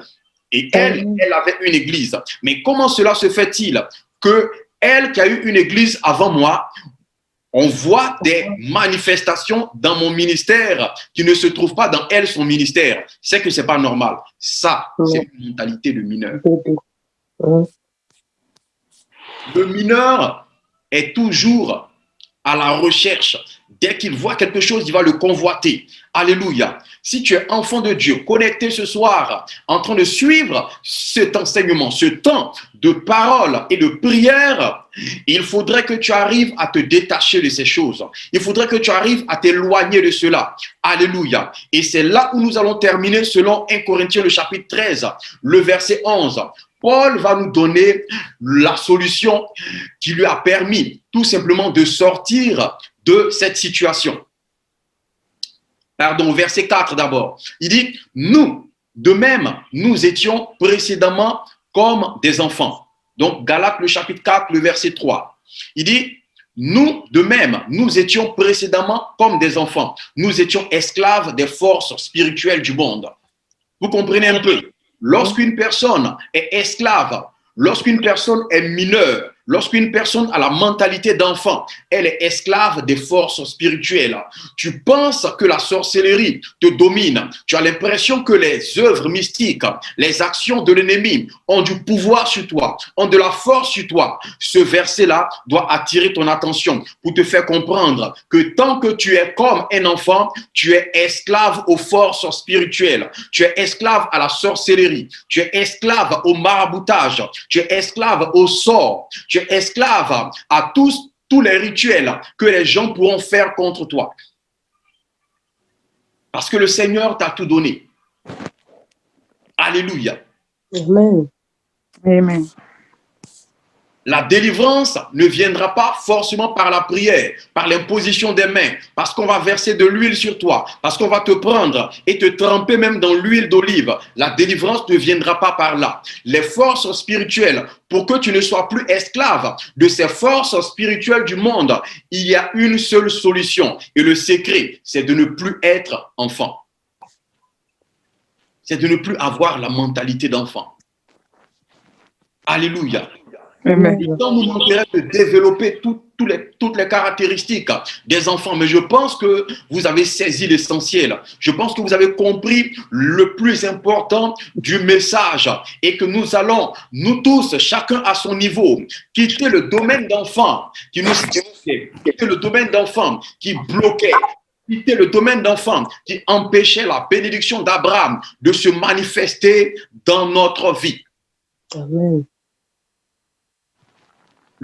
Et elle, elle avait une église. Mais comment cela se fait-il que elle qui a eu une église avant moi, on voit des manifestations dans mon ministère qui ne se trouvent pas dans elle, son ministère. C'est que ce n'est pas normal. Ça, c'est une mentalité de mineur. Le mineur est toujours à la recherche. Dès qu'il voit quelque chose, il va le convoiter. Alléluia. Si tu es enfant de Dieu, connecté ce soir, en train de suivre cet enseignement, ce temps de parole et de prière, il faudrait que tu arrives à te détacher de ces choses. Il faudrait que tu arrives à t'éloigner de cela. Alléluia. Et c'est là où nous allons terminer selon 1 Corinthiens, le chapitre 13, le verset 11. Paul va nous donner la solution qui lui a permis tout simplement de sortir de cette situation. Pardon, verset 4 d'abord. Il dit, nous, de même, nous étions précédemment comme des enfants. Donc, Galates, le chapitre 4, le verset 3. Il dit, nous, de même, nous étions précédemment comme des enfants. Nous étions esclaves des forces spirituelles du monde. Vous comprenez un peu? Lorsqu'une personne est esclave, lorsqu'une personne est mineure, lorsqu'une personne a la mentalité d'enfant, elle est esclave des forces spirituelles. Tu penses que la sorcellerie te domine. Tu as l'impression que les œuvres mystiques, les actions de l'ennemi ont du pouvoir sur toi, ont de la force sur toi. Ce verset-là doit attirer ton attention pour te faire comprendre que tant que tu es comme un enfant, tu es esclave aux forces spirituelles. Tu es esclave à la sorcellerie. Tu es esclave au maraboutage. Tu es esclave au sort. Tu es esclave à tous les rituels que les gens pourront faire contre toi. Parce que le Seigneur t'a tout donné. Alléluia.
Amen.
Amen.
La délivrance ne viendra pas forcément par la prière, par l'imposition des mains, parce qu'on va verser de l'huile sur toi, parce qu'on va te prendre et te tremper même dans l'huile d'olive. La délivrance ne viendra pas par là. Les forces spirituelles, pour que tu ne sois plus esclave de ces forces spirituelles du monde, il y a une seule solution. Et le secret, c'est de ne plus être enfant. C'est de ne plus avoir la mentalité d'enfant. Alléluia.
Amen.
Le temps nous manquerait de développer toutes les caractéristiques des enfants. Mais je pense que vous avez saisi l'essentiel. Je pense que vous avez compris le plus important du message et que nous allons, nous tous, chacun à son niveau, quitter le domaine d'enfant qui nous quitter le domaine d'enfant qui bloquait, quitter le domaine d'enfant qui empêchait la bénédiction d'Abraham de se manifester dans notre vie.
Amen.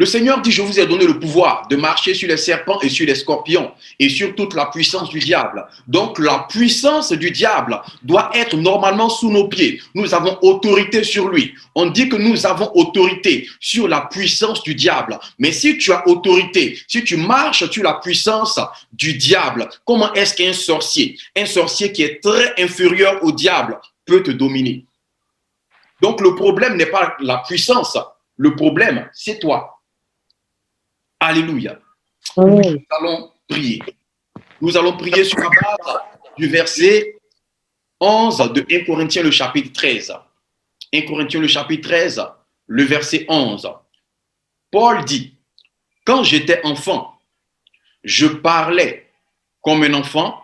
Le Seigneur dit, je vous ai donné le pouvoir de marcher sur les serpents et sur les scorpions et sur toute la puissance du diable. Donc, la puissance du diable doit être normalement sous nos pieds. Nous avons autorité sur lui. On dit que nous avons autorité sur la puissance du diable. Mais si tu as autorité, si tu marches sur la puissance du diable, comment est-ce qu'un sorcier qui est très inférieur au diable, peut te dominer? Donc, le problème n'est pas la puissance. Le problème, c'est toi. Alléluia.
Amen.
Nous allons prier. Nous allons prier sur la base du verset 11 de 1 Corinthiens le chapitre 13. 1 Corinthiens le chapitre 13, le verset 11. Paul dit, quand j'étais enfant, je parlais comme un enfant,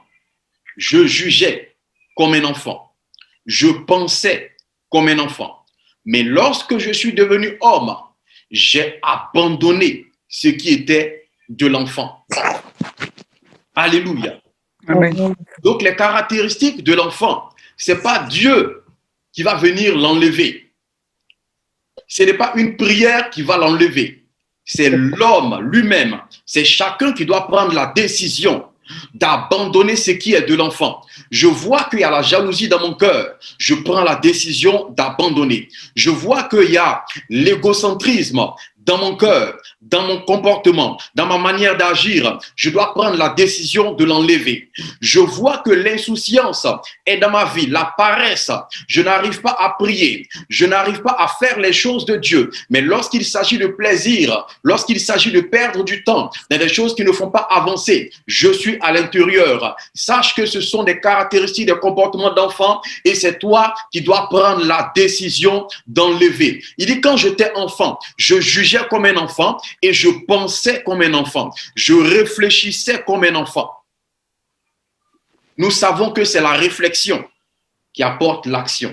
je jugeais comme un enfant, je pensais comme un enfant. Mais lorsque je suis devenu homme, j'ai abandonné ce qui était de l'enfant. Alléluia.
Amen.
Donc, les caractéristiques de l'enfant, ce n'est pas Dieu qui va venir l'enlever. Ce n'est pas une prière qui va l'enlever. C'est l'homme lui-même. C'est chacun qui doit prendre la décision d'abandonner ce qui est de l'enfant. Je vois qu'il y a la jalousie dans mon cœur. Je prends la décision d'abandonner. Je vois qu'il y a l'égocentrisme dans mon cœur, dans mon comportement, dans ma manière d'agir. Je dois prendre la décision de l'enlever. Je vois que l'insouciance est dans ma vie, la paresse. Je n'arrive pas à prier. Je n'arrive pas à faire les choses de Dieu. Mais lorsqu'il s'agit de plaisir, lorsqu'il s'agit de perdre du temps dans des choses qui ne font pas avancer, je suis à l'intérieur. Sache que ce sont des caractéristiques, des comportements d'enfant et c'est toi qui dois prendre la décision d'enlever. Il dit, quand j'étais enfant, je jugeais comme un enfant et je pensais comme un enfant. Je réfléchissais comme un enfant. Nous savons que c'est la réflexion qui apporte l'action.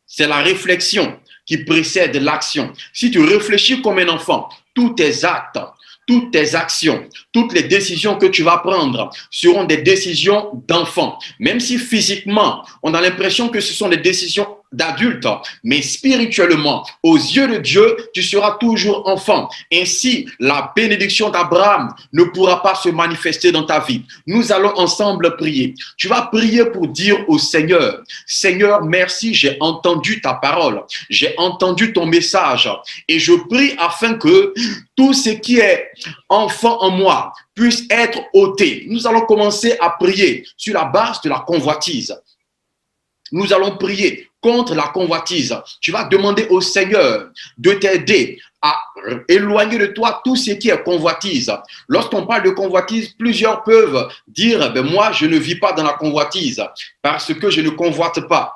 C'est la réflexion qui précède l'action. Si tu réfléchis comme un enfant, tous tes actes, toutes tes actions, toutes les décisions que tu vas prendre seront des décisions d'enfant. Même si physiquement, on a l'impression que ce sont des décisions d'adultes, mais spirituellement, aux yeux de Dieu, tu seras toujours enfant. Ainsi, la bénédiction d'Abraham ne pourra pas se manifester dans ta vie. Nous allons ensemble prier. Tu vas prier pour dire au Seigneur, Seigneur, merci, j'ai entendu ta parole, j'ai entendu ton message et je prie afin que tout ce qui est enfant en moi puisse être ôté. Nous allons commencer à prier sur la base de la convoitise. Nous allons prier contre la convoitise. Tu vas demander au Seigneur de t'aider à éloigner de toi tout ce qui est convoitise. Lorsqu'on parle de convoitise, plusieurs peuvent dire, ben moi, je ne vis pas dans la convoitise parce que je ne convoite pas.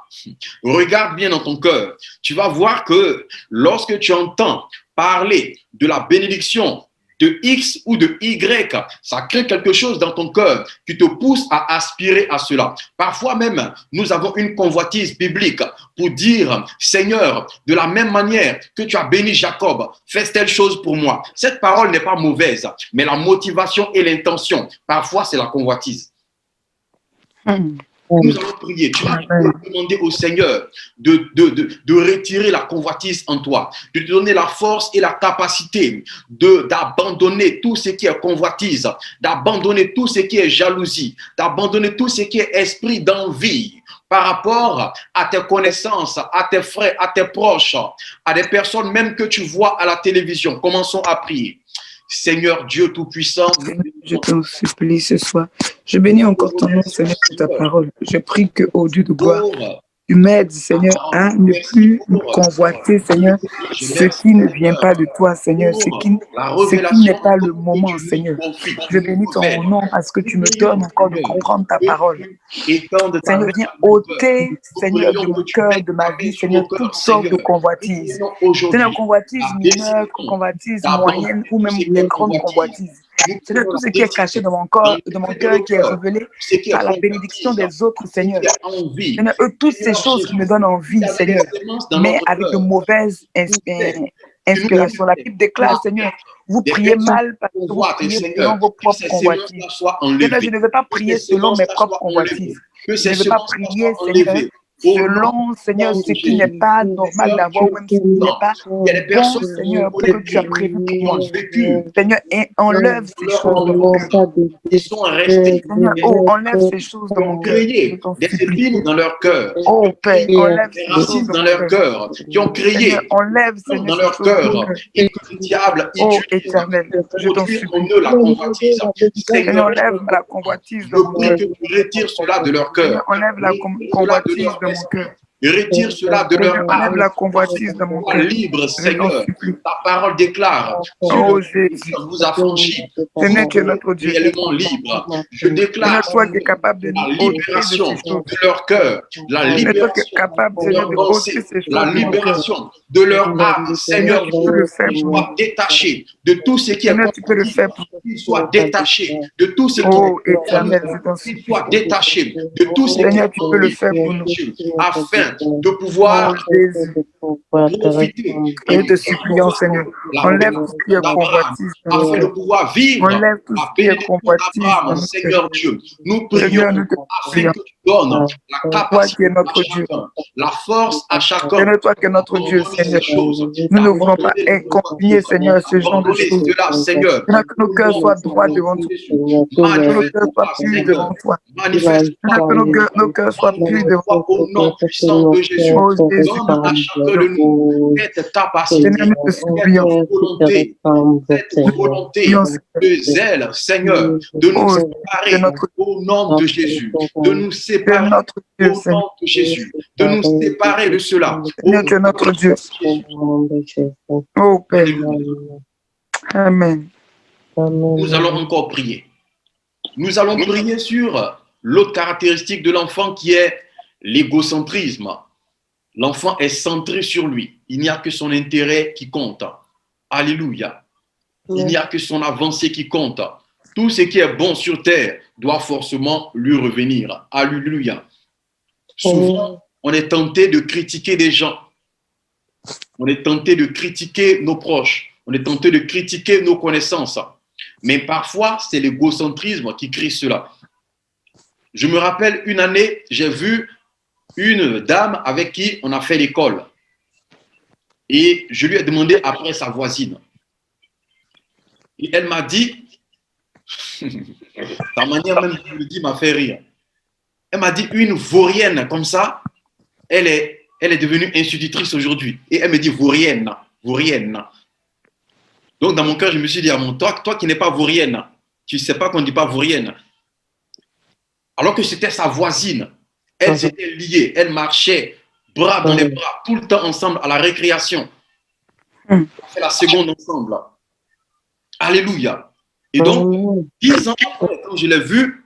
Regarde bien dans ton cœur. Tu vas voir que lorsque tu entends parler de la bénédiction de X ou de Y, ça crée quelque chose dans ton cœur qui te pousse à aspirer à cela. Parfois même, nous avons une convoitise biblique pour dire, Seigneur, de la même manière que tu as béni Jacob, fais telle chose pour moi. Cette parole n'est pas mauvaise, mais la motivation et l'intention, parfois c'est la convoitise. Nous allons prier. Tu vas demander au Seigneur de retirer la convoitise en toi, de te donner la force et la capacité d'abandonner tout ce qui est convoitise, d'abandonner tout ce qui est jalousie, d'abandonner tout ce qui est esprit d'envie par rapport à tes connaissances, à tes frères, à tes proches, à des personnes même que tu vois à la télévision. Commençons à prier. Seigneur Dieu Tout-Puissant,
je t'en supplie ce soir. Je bénis encore ton nom, Seigneur, pour ta parole. Je prie que, au Dieu de gloire, tu m'aides, Seigneur, à ne plus convoiter, Seigneur, ce qui ne vient pas de toi, Seigneur, ce qui n'est pas le moment, Seigneur. Je bénis ton nom parce que tu me donnes encore de comprendre ta parole. Seigneur, viens ôter, Seigneur, de mon cœur, de ma vie, Seigneur, toutes sortes de convoitises. Seigneur, convoitises mineures, convoitises moyennes ou même des grandes convoitises. Seigneur, tout ce qui est caché dans mon corps, dans mon cœur, qui est révélé par la bénédiction des autres, Seigneur. Seigneur, toutes ces choses qui me donnent envie, Seigneur, mais avec de mauvaises inspirations. La Bible déclare, Seigneur, vous priez mal parce que vous priez selon vos propres convoitises. Seigneur, je ne vais pas prier selon mes propres convoitises. Je ne vais pas prier, Seigneur, selon, Seigneur, ce qui n'est pas normal d'avoir, ou même ce qui n'est pas bon, Seigneur, pour que tu as prévu pour moi. Seigneur, enlève ces choses de mon cœur. Seigneur, oh, enlève ces choses de mon cœur.
Des épines dans leur cœur.
Oh, Père, enlève ces
racines
choses
dans leur cœur, qui ont créé
Seigneur, enlève, Seigneur,
dans leur cœur et que le diable
oh,
utilise
éternel, je
pour
t'en
produire
supplie.
en eux la convoitise.
Seigneur, enlève la convoitise de
Je
mon
prie
cœur.
que tu retires cela de leur
Seigneur,
cœur.
enlève la convoitise de mon cœur.
Retire cela de
Seigneur,
leur
enlève
âme.
la convoitise de mon
Sois
cœur.
libre,
Je t'en
Seigneur.
supplie.
Ta parole déclare
Oh,
sur
Jésus.
vous affranchis.
Seigneur, tu es notre Dieu.
Réellement libre. Je
Seigneur,
déclare
toi qui es capable de
la
nous ôter de
libération
ces choses.
de leur cœur, la
Seigneur, toi qui es
libération
capable,
de
Seigneur,
leur
de
pensée,
ôter ces choses
la
de mon cœur.
libération de leur âme.
Seigneur,
Seigneur,
tu peux le faire pour moi.
sois détaché de tout ce qui est
Seigneur, tu peux le
convoitise.
faire pour moi.
Qu'il soit détaché de tout ce qui
Oh,
est
éternel, je t'en
qu'il
supplie.
soit détaché de tout ce qui
Seigneur,
est
tu peux le faire pour nous.
afin de
Oh,
pouvoir
Jésus.
profiter
Et te supplions, Seigneur,
la
enlève tout ce qui est
d'Abraham,
convoitise dans mon
afin de
cœur.
pouvoir vivre
Enlève tout
la
ce qui est
bénédiction
convoitise dans
d'Abraham,
mon cœur.
Seigneur Dieu. Nous prions
Seigneur, nous te
afin
supplions.
que tu donnes la
Toi
capacité
qui es
à
notre Dieu.
chacun, la force à chacun,
Seigneur, toi qui es notre Dieu,
d'abandonner
Seigneur.
ces choses,
Nous ne voulons pas
d'abandonner le
continuer, Seigneur, ce genre de
abandonner
choses.
cela, Seigneur.
Seigneur, que nos cœurs soient droits devant toi.
Jésus,
Que nos cœurs soient
manifeste-toi,
purs
Seigneur.
devant toi.
Manifeste-toi,
Seigneur, que nos cœurs soient purs devant toi.
manifeste-toi au nom puissant de Jésus.
Oh, Jésus.
Donne à chacun de nous cette capacité,
Seigneur, nous te supplions.
cette volonté,
Prions, Seigneur.
de zèle, Seigneur, de nous
Oh, c'est
séparer
notre,
au nom de Jésus, de nous
tu es
séparer
notre Dieu,
au
Seigneur.
nom de Jésus, de nous séparer de cela.
Seigneur, tu es notre Dieu. Oh, Père. Amen.
Nous allons encore prier. Nous allons prier sur l'autre caractéristique de l'enfant qui est l'égocentrisme. L'enfant est centré sur lui. Il n'y a que son intérêt qui compte. Alléluia. Il n'y a que son avancée qui compte. Tout ce qui est bon sur terre doit forcément lui revenir. Alléluia. Souvent, on est tenté de critiquer des gens. On est tenté de critiquer nos proches. On est tenté de critiquer nos connaissances. Mais parfois, c'est l'égocentrisme qui crée cela. Je me rappelle une année, j'ai vu une dame avec qui on a fait l'école. Et je lui ai demandé après sa voisine. Et elle m'a dit, la manière même de le dire m'a fait rire. Elle m'a dit, une vaurienne comme ça, elle est devenue institutrice aujourd'hui. Et elle me dit, vaurienne, vaurienne. Donc dans mon cœur, je me suis dit, ah, toi qui n'es pas vaurienne, tu ne sais pas qu'on ne dit pas vaurienne. Alors que c'était sa voisine. Elles étaient liées, elles marchaient bras dans les bras, tout le temps ensemble à la récréation. On fait la seconde ensemble. Alléluia. Et donc, 10 ans après, quand je l'ai vue,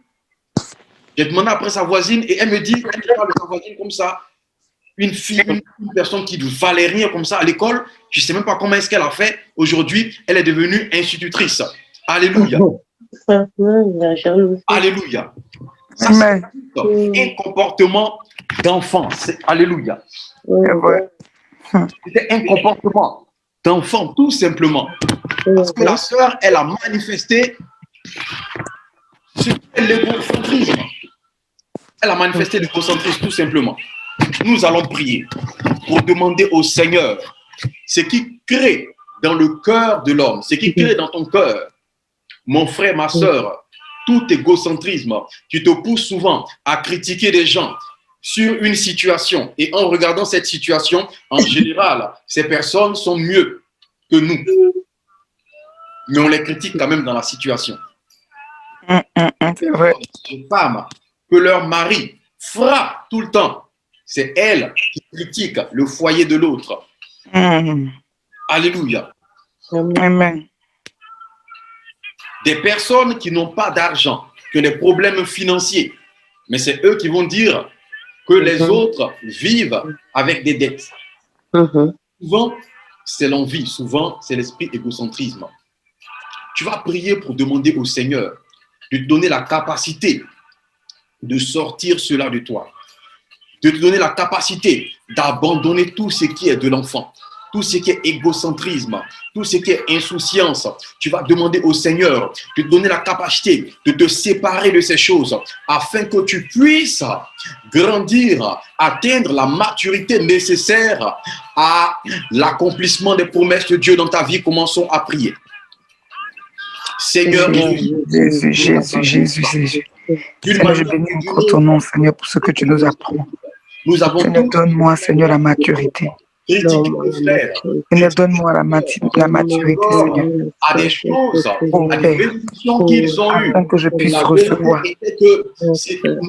j'ai demandé après sa voisine et elle me dit, quand je parle de sa voisine comme ça, une fille, une personne qui ne valait rien comme ça à l'école, je ne sais même pas comment est-ce qu'elle a fait. Aujourd'hui, elle est devenue institutrice. Alléluia. Alléluia. Ça, c'est un comportement d'enfant. Alléluia. C'était un comportement d'enfant, tout simplement. Parce que la sœur, elle a manifesté l'égocentrisme. Elle a manifesté l'égocentrisme, tout simplement. Nous allons prier pour demander au Seigneur ce qui crée dans le cœur de l'homme, ce qui crée dans ton cœur, mon frère, ma sœur, tout égocentrisme qui te pousse souvent à critiquer des gens sur une situation. Et en regardant cette situation, en général, ces personnes sont mieux que nous. Mais on les critique quand même dans la situation.
C'est vrai.
Ces femmes que leur mari frappe tout le temps. c'est elle qui critique le foyer de l'autre. Alléluia.
Amen.
Des personnes qui n'ont pas d'argent, qui ont des problèmes financiers, mais c'est eux qui vont dire que les autres vivent avec des dettes. Souvent, c'est l'envie, souvent, c'est l'esprit égocentrisme. Tu vas prier pour demander au Seigneur de te donner la capacité de sortir cela de toi, de te donner la capacité d'abandonner tout ce qui est de l'enfant, tout ce qui est égocentrisme, tout ce qui est insouciance. Tu vas demander au Seigneur de te donner la capacité de te séparer de ces choses afin que tu puisses grandir, atteindre la maturité nécessaire à l'accomplissement des promesses de Dieu dans ta vie. Commençons à prier. Seigneur
Jésus. Seigneur, je bénis encore ton nom, Seigneur, pour ce que tu nous apprends. Seigneur, donne-moi, Seigneur, la maturité. Seigneur, donne-moi la maturité, Seigneur.
À des choses,
Ô
à des
Père,
bénédictions qu'ils ont eues.
afin que je puisse recevoir.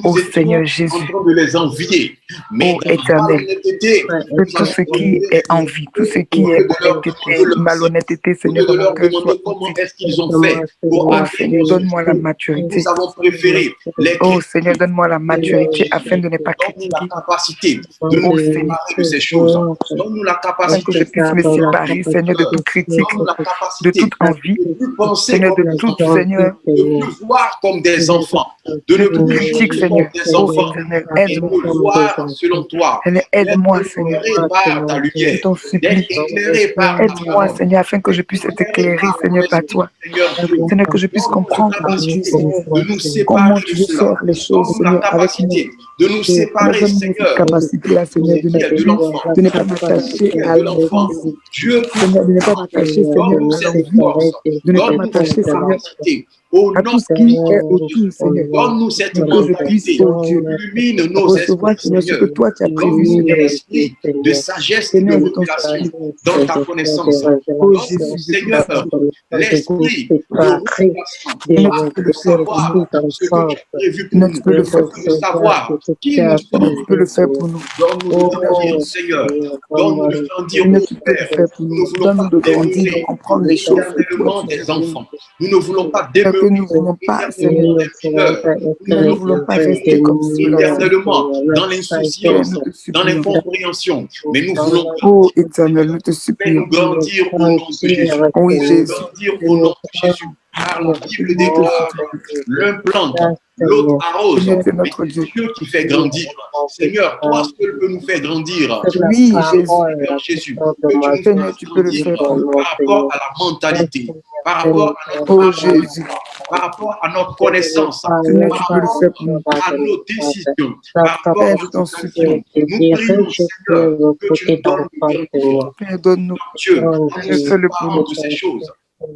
Ô Seigneur Jésus,
en train de les envier. Mais
ô Éternel, que tout ce qui est envie, tout ce qui est honnêteté, malhonnêteté, Seigneur,
de
dans mon
leur
cœur
demander
soit
comment est-ce qu'ils ont fait pour
ô
atteindre
Seigneur, donne-moi la maturité.
Nous avons préféré les
Ô Seigneur, donne-moi la maturité afin de ne pas
donne-nous la
critiquer.
capacité de nous
Ô
séparer
Seigneur,
de ces choses. Donne-nous la
afin que je
capacité
puisse me séparer, Seigneur, de toute critique,
donne-nous la
de
capacité
toute envie,
de ne plus penser
Seigneur,
comme
de
des
tout,
enfants,
Seigneur,
de ne plus voir comme des enfants, de ne
de toute
plus
critique,
juger comme
Seigneur.
des
Ô
enfants,
Éternel,
et
aide-moi.
de voir selon toi,
Seigneur,
d'être
aide-moi, Seigneur.
éclairé par ta
Je
lumière,
t'en
d'être
supplie.
éclairé par ta
Aide-moi,
parole,
Seigneur, afin que je puisse être
éclairé
éclairé,
par ton
Seigneur, par
esprit,
toi.
Seigneur Dieu.
Seigneur, que je puisse
Donne-nous la
comprendre, ô Dieu,
capacité
Seigneur,
de nous
comment
séparer
tu
de
veux
cela.
faire les choses,
Donne-nous la
Seigneur, avec moi.
capacité de nous
Seigneur,
séparer,
donne-moi cette
Seigneur,
capacité-là, Seigneur, de ne
de
plus,
l'enfant,
de ne pas m'attacher à
de l'enfant.
l'enfance.
Dieu
Seigneur, de ne pas
Tout-Puissant,
m'attacher, Seigneur,
donne-nous
à
cette
l'envie,
force,
de ne pas
donne-nous cette
m'attacher, Seigneur,
capacité. Au
à
nom
tout ce
de
qui est
Jésus,
autour, Seigneur,
donne-nous cette
pour que je puisse,
mentalité.
oh Dieu,
Illumine nos
recevoir,
esprits,
Seigneur, ce que
Seigneur.
toi tu as prévu,
Donne-nous
Seigneur.
l'esprit de sagesse et de
Seigneur, je t'en
révélation
supplie.
dans ta connaissance.
Oh
Donne-nous,
Jésus, je t'en
Seigneur,
supplie.
l'esprit de révélation
Seigneur, tu peux
afin
le
de
faire pour
savoir
nous.
ce que tu as prévu pour
Seigneur,
nous,
tu peux le faire
afin
pour
de
nous.
savoir qui nous
Seigneur,
sommes.
tu peux le faire pour nous.
Donne-nous de grandir, Seigneur. Donne-nous de grandir,
Seigneur,
mon
tu peux le
Père.
faire pour
Nous
nous.
ne voulons
Donne-nous
pas
de grandir, de
demeurer
comprendre les choses que toi
éternellement
tu
des
veux.
enfants. Nous ne voulons pas
Seigneur, que
demeurer
nous ne voulons pas,
éternellement
Seigneur,
des mineurs. Nous
Seigneur, nous ne
voulons
voulons pas rester
évoluer
comme cela, Seigneur.
éternellement dans
Seigneur,
l'insouciance,
nous te
dans
supplions.
l'incompréhension. Mais nous voulons
Oh,
grandir,
éternel, nous te
fais-nous
supplions.
grandir au nom de Jésus.
Oui,
Fais-nous
Jésus.
grandir au nom de Jésus. Car la Bible
Nous te
déclare,
supplions.
l'un plante, l'autre arrose,
Seigneur, tu es
mais
notre Dieu.
c'est Dieu qui fait grandir. Seigneur, toi seul peux nous faire grandir.
Oui, Jésus.
Seigneur Jésus, que tu nous
Seigneur,
fasses
tu peux le
grandir
faire pour nous.
par rapport à la mentalité, par rapport à notre
Oh,
âme,
Jésus.
par rapport à notre connaissance,
Seigneur,
par
tu peux le
rapport
faire pour nous.
à nos décisions, par rapport à
Père, je t'en
nos
supplie.
actions. Nous prions, Seigneur, que tu nous donnes de grandir.
Père, donne-nous.
Dieu, en nous
Seigneur, fais-le pour
séparant
nous.
de ces choses, en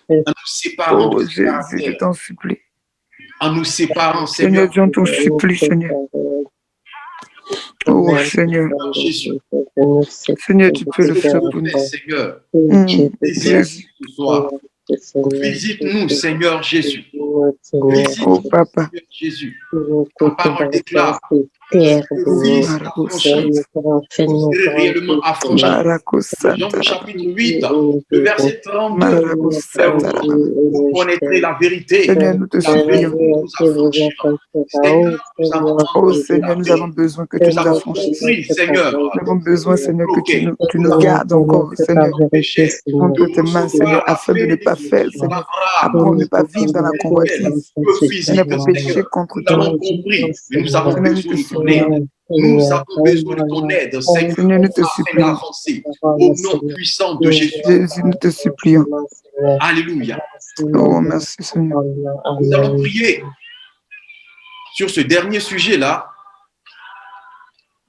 nous séparant
Oh,
de ce
Jésus, je
caractère,
t'en supplie.
en nous séparant,
Seigneur,
Seigneur,
je t'en supplie, Seigneur. Oh, Seigneur.
Jésus.
Seigneur, tu peux le faire pour nous.
Seigneur,
Jésus.
ce soir. Visite-nous, Seigneur Jésus. Visite-nous,
Oh, Papa.
Seigneur Jésus. Ta parole déclare que le Fils a franchi, vous serez réellement affranchi. Jean au chapitre 8, le verset 32. Vous connaîtrez la vérité.
Seigneur, nous te
La vérité
supplions.
nous affranchira. Seigneur, nous avons
Oh,
entendu
Seigneur,
la
nous avons
vérité.
besoin que tu
Nous
nous
avons
affranchisses.
compris, Seigneur,
Nous avons besoin, Seigneur, que
bloqué.
tu nous gardes encore, Seigneur,
péché,
entre
de
tes mains, Seigneur, afin de ne pas faire, Seigneur, apprendre à ne pas vivre dans la convoitise. Seigneur, pour pécher contre
nous
toi.
avons compris, mais nous avons
Seigneur, nous
besoin
te
de ton aide.
supplions.
Nous avons besoin de ton aide, Seigneur,
Seigneur, nous te
afin
supplions.
d'avancer au nom puissant de Jésus.
Jésus, nous te supplions.
Alléluia.
Oh, merci, Seigneur.
Nous allons prier sur ce dernier sujet-là,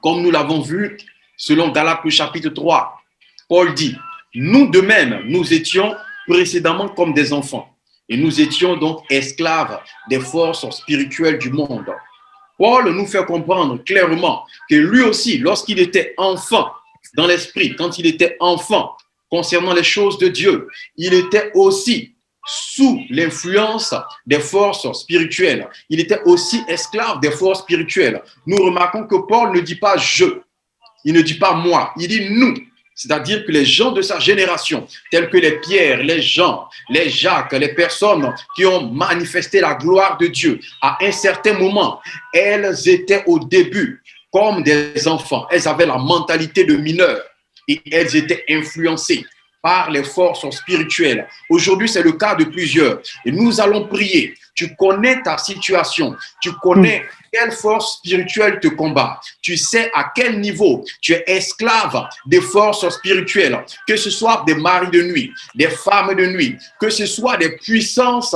comme nous l'avons vu, selon Galates chapitre 3. Paul dit, nous de même, nous étions précédemment comme des enfants, et nous étions donc esclaves des forces spirituelles du monde. Paul nous fait comprendre clairement que lui aussi, lorsqu'il était enfant dans l'esprit, quand il était enfant concernant les choses de Dieu, il était aussi sous l'influence des forces spirituelles. Il était aussi esclave des forces spirituelles. Nous remarquons que Paul ne dit pas « je », il ne dit pas « moi », il dit « nous ». C'est-à-dire que les gens de sa génération, tels que les Pierre, les Jean, les Jacques, les personnes qui ont manifesté la gloire de Dieu, à un certain moment, elles étaient au début comme des enfants. Elles avaient la mentalité de mineurs et elles étaient influencées par les forces spirituelles. Aujourd'hui, c'est le cas de plusieurs. Et nous allons prier. Tu connais ta situation. Tu connais quelle force spirituelle te combat. Tu sais à quel niveau tu es esclave des forces spirituelles. Que ce soit des maris de nuit, des femmes de nuit, que ce soit des puissances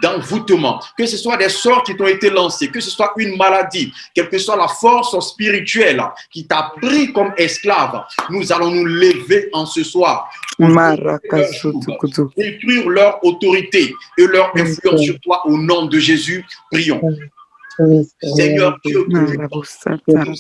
d'envoûtement, que ce soit des sorts qui t'ont été lancés, que ce soit une maladie, quelle que soit la force spirituelle qui t'a pris comme esclave. Nous allons nous lever en ce soir. Détruire leur autorité et leur influence sur toi au nom de Jésus. Prions. Seigneur Dieu, tu nous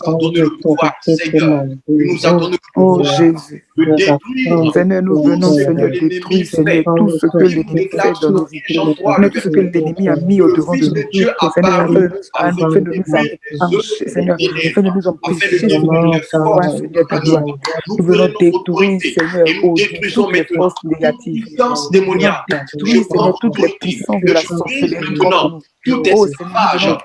as donné le pouvoir, Seigneur, tu nous as donné le pouvoir
Jésus.
De détruire.
Seigneur, nous venons, Seigneur, détruire, Seigneur, tout ce que l'ennemi fait dans nos vies, tout ce que l'ennemi a mis au-devant de nous. Seigneur, afin de nous empêcher, Seigneur, afin de nous empêcher, Seigneur, de gloire. Nous venons détruire, Seigneur, toutes les forces négatives. Nous venons détruire, Seigneur, toutes les puissances de la sorcellerie contre nous.
Tout esclavage,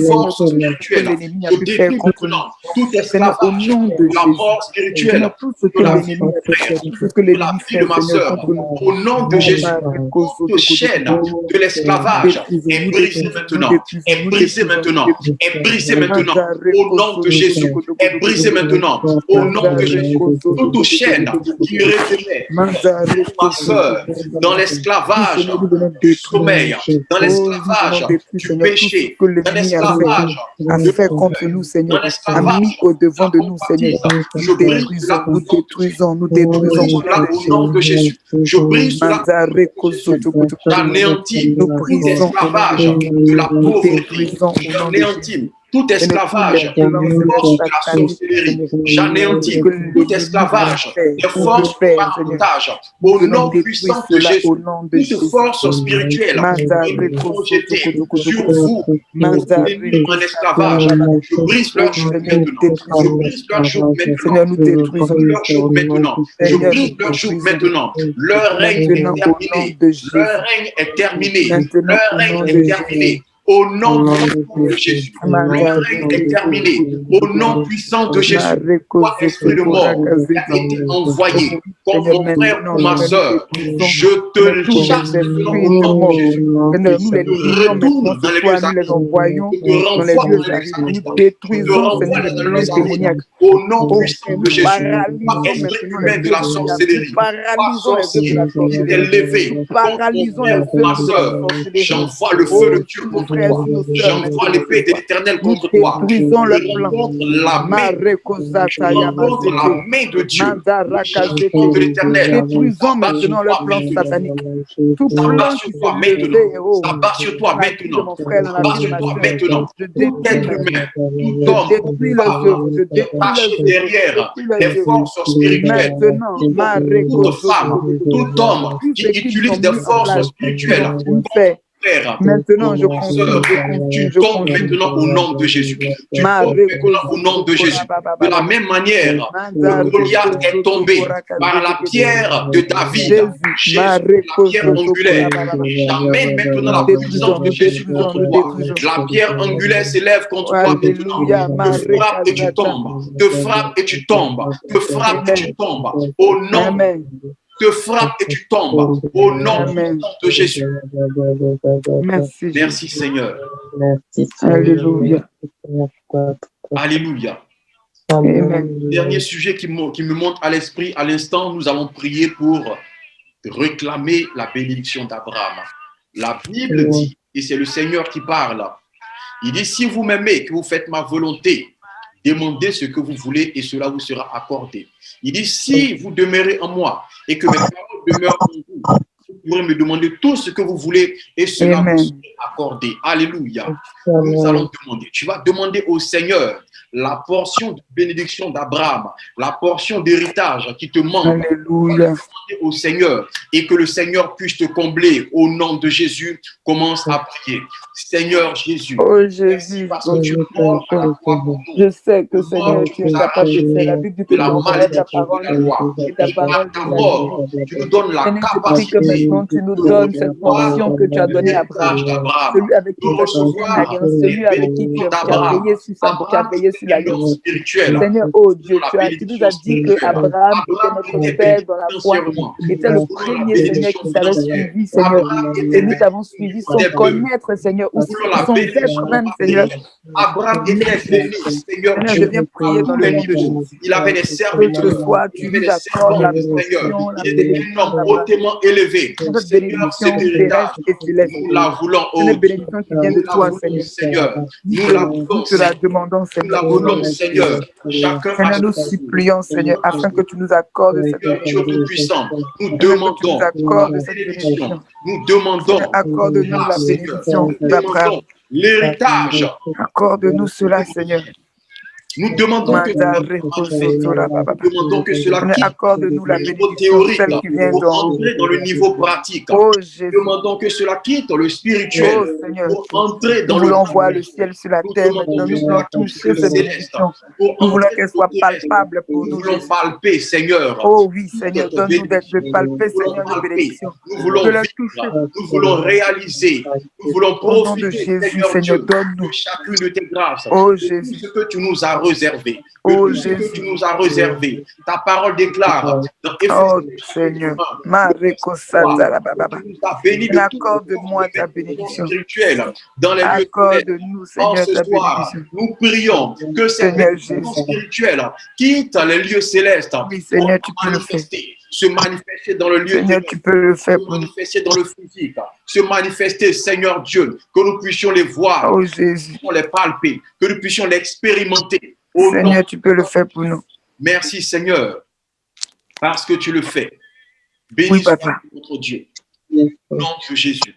force spirituelle,
l'ennemi a pu faire contre nous.
tout esclavage,
au nom de
la mort spirituelle,
tout ce que l'ennemi fait, tout ce que l'ennemi fait,
de ma sœur, au nom de Jésus, toute chaîne de l'esclavage est brisée maintenant, est brisée maintenant, est brisée maintenant, au nom de Jésus, est brisée maintenant, au nom de Jésus. Toute chaîne qui retenait ma sœur dans l'esclavage du sommeil, dans l'esclavage du péché, dans l'esclavage
a fait contre nous, Seigneur, a mis au devant de nous, Seigneur. Nous détruisons
cela au nom de Jésus. Je brise cela. J'anéantis tout esclavage de la pauvreté. J'anéantis tout esclavage des forces de la sorcellerie. J'anéantis tout esclavage des forces de partage. Au nom puissant de Jésus, toute force spirituelle est projetée sur vous pour tenir en esclavage. Je brise leur joug maintenant. Je brise leur joug maintenant. Je brise leur joug maintenant. Leur règne est terminé. Leur règne est terminé. Leur règne est terminé. Au nom de Jésus, le règne est terminé. Au nom puissant de Jésus, toi, esprit de mort, qui a été envoyé comme mon frère ou ma soeur, je te chasse au nom de Jésus. Retourne dans les lieux actifs. Te renvoie dans les lieux actifs. Te renvoie dans les lieux actifs. Au nom puissant de Jésus, toi, esprit humain de la sorcellerie, toi, sorcier, qui t'es levé contre mon frère ou ma soeur, j'envoie le feu de Dieu contre toi. J'envoie l'épée de l'Éternel contre toi. Je rencontre la main de Dieu. De l'Éternel.
Détruisons maintenant le plan satanique. Tout plan qui s'est levé,
s'abat sur toi maintenant. S'abat sur toi maintenant. Tout être humain, tout homme, caché derrière les forces spirituelles. Toute femme, tout homme qui utilise des forces spirituelles.
Maintenant, je
tu tombes maintenant au nom de Jésus. Tu tombes maintenant au nom de Jésus. De la même manière que Goliath est tombé par la pierre de David, Jésus, la pierre angulaire. J'amène maintenant la puissance de Jésus contre toi. La pierre angulaire s'élève contre toi maintenant. Te frappe et tu tombes. Te frappe et tu tombes. Te frappe et tu tombes. Au nom te frappe et tu tombes au nom de Jésus.
Merci.
Merci Seigneur.
Merci.
Alléluia.
Alléluia.
Amen.
Dernier sujet qui me monte à l'esprit à l'instant, nous allons prier pour réclamer la bénédiction d'Abraham. La Bible dit, et c'est le Seigneur qui parle, il dit, si vous m'aimez, que vous faites ma volonté, demandez ce que vous voulez et cela vous sera accordé. Il dit, si vous demeurez en moi et que mes paroles demeurent en vous, vous pourrez me demander tout ce que vous voulez et cela vous sera accordé. Alléluia. Nous allons demander. Tu vas demander au Seigneur la portion de bénédiction d'Abraham, la portion d'héritage qui te manque.
Alléluia.
Au Seigneur et que le Seigneur puisse te combler au nom de Jésus. Commence à prier. Seigneur Jésus.
Oh Jésus,
Parce que tu es mort à la croix pour nous.
je sais que Seigneur, tu es capable de faire. La Bible dit que
De la
tu connais ta
malédiction de
parole
la loi.
et ta
Et par
parole
ta
nous
mort,
a
tu nous donnes la
Seigneur, je prie que
capacité
maintenant tu nous
de
donnes cette portion que tu as
le
donnée à
héritage
Abraham.
d'Abraham,
Celui avec qui
de
tu as signé une
recevoir
alliance,
les
celui avec qui
bénédictions
tu as
d'Abraham.
veillé sur
Abraham était un homme
l'alliance.
spirituel.
Seigneur, oh Dieu,
La
tu nous
bénédiction
as dit que
spirituelle.
Abraham était
Abraham
notre
était
père
béni
dans la foi,
financièrement.
était le
Nous voulons la
premier Seigneur
bénédiction
qui t'avait
financière.
suivi, Seigneur.
Abraham
Et
était
nous
béni.
t'avons suivi sans
Des bœufs.
connaître, Seigneur, ou
Nous voulons la
sans
bénédiction
être même, Seigneur.
matérielle. Abraham était béni, Seigneur
Seigneur, je
Dieu,
viens
à
prier dans
tous
le
les
nom de
niveaux.
Jésus.
Il avait des
Que
serviteurs,
ce soit,
il
tu
avait
nous
des
accordes
servants
la
du Seigneur.
bénédiction, la
Il était un
bénédiction
homme
d'Abraham.
hautement élevé.
Cette
Seigneur, cet
bénédiction
héritage,
terrestre et céleste.
nous la voulons, oh
Cette
Dieu.
bénédiction qui vient
Nous
de
la
toi,
voulons,
Seigneur.
Seigneur.
Nous
Nous
te,
la
nous
voulons,
te la
Seigneur.
demandons,
Nous la
Seigneur, au nom
voulons,
de
Seigneur.
Jésus.
Chacun a
Seigneur, nous
son
supplions, Seigneur, afin que tu nous accordes cette
Seigneur Dieu
bénédiction.
Tout-Puissant. Nous
Seigneur, que tu nous
demandons la
accordes cette
bénédiction.
bénédiction.
Nous
Seigneur,
demandons
accorde-nous
la
la
Seigneur.
bénédiction
Nous
d'Abraham.
demandons l'héritage.
Accorde-nous cela, Seigneur.
Nous demandons que
Manda
cela
rekosotora
nous
baba.
demandons que cela
Seigneur,
quitte
accorde-nous
le
la
niveau
bénédiction,
théorique
celle qui vient
pour
d'en haut.
entrer dans le niveau pratique.
Oh
Nous
Jésus,
demandons que cela quitte le
oh
spirituel
Seigneur,
pour entrer
nous
dans le
voulons voir le
pratique.
ciel sur la
Nous
terre
demandons
maintenant.
que
Nous voulons
cela quitte
toucher
le
cette
céleste
bénédiction.
pour
Nous voulons
entrer
qu'elle
dans
soit
le terrestre.
palpable pour
Nous
nous,
voulons
Jésus.
palper, Seigneur,
Oh oui, Seigneur,
cette
donne-nous de
bénédiction.
palper,
Nous voulons
Seigneur, nos
palper,
bénédictions.
nous
De
voulons
la toucher.
vivre, nous voulons réaliser, nous voulons
Au nom de
profiter,
Jésus,
Seigneur
Seigneur,
Dieu, de
donne-nous.
chacune de tes grâces,
Oh
de tout
Jésus,
ce que tu nous as réservé, de
oh
tout ce que
Jésus,
tu nous as réservé. Ta parole déclare dans
oh
Éphésiens chapitre
Seigneur.
1,
Ma
le verset 3,
rekosatara baba.
tu nous as bénis de toutes sortes
Accorde-moi
de
ta
bénédictions
bénédiction.
spirituelles dans les lieux célestes.
Accorde-nous,
En
Seigneur,
ce
ta
soir,
bénédiction.
nous prions que cette
Seigneur
bénédiction
Jésus.
spirituelle quitte les lieux célestes
Oui,
pour
Seigneur, tu peux le faire.
se manifester dans le lieu
Seigneur,
terrestre,
tu peux le faire
se
pour nous.
manifester dans le physique, se manifester, Seigneur Dieu, que nous puissions les voir,
Oh
que nous
Jésus.
puissions les palper, que nous puissions l'expérimenter. Au nom
Seigneur, tu peux le faire pour nous.
Merci Seigneur, parce que tu le fais.
Oui,
Béni soit
papa.
notre Dieu. Au nom de Jésus.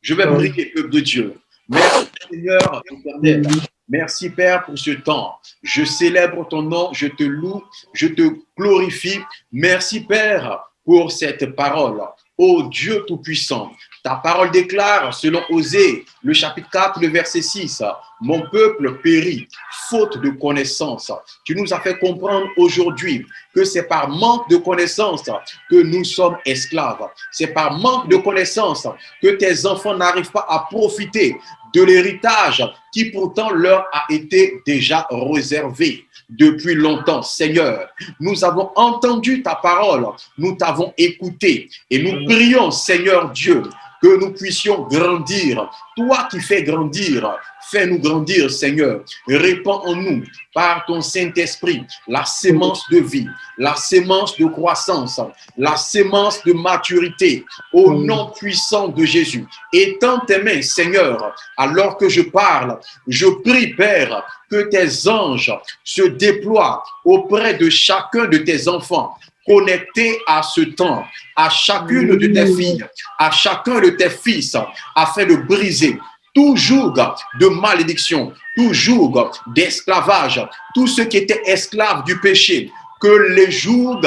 Je vais prier, peuple de Dieu. Merci Seigneur éternel. Merci Père pour ce temps. Je célèbre ton nom, je te loue, je te glorifie. Merci Père pour cette parole. Ô Dieu Tout-Puissant, ta parole déclare, selon Osée, le chapitre 4, le verset 6, « Mon peuple périt, faute de connaissance. » Tu nous as fait comprendre aujourd'hui que c'est par manque de connaissance que nous sommes esclaves. C'est par manque de connaissance que tes enfants n'arrivent pas à profiter de l'héritage qui pourtant leur a été déjà réservé depuis longtemps. Seigneur, nous avons entendu ta parole, nous t'avons écouté et nous prions, Seigneur Dieu, que nous puissions grandir. Toi qui fais grandir, fais-nous grandir, Seigneur. Répands en nous, par ton Saint-Esprit, la sémence de vie, la sémence de croissance, la sémence de maturité, au nom puissant de Jésus. Étends tes mains, Seigneur, alors que je parle. Je prie, Père, que tes anges se déploient auprès de chacun de tes enfants, connectés à ce temps, à chacune de tes filles, à chacun de tes fils, afin de briser tout joug de malédiction, tout joug d'esclavage, tous ceux qui étaient esclaves du péché, que les jougs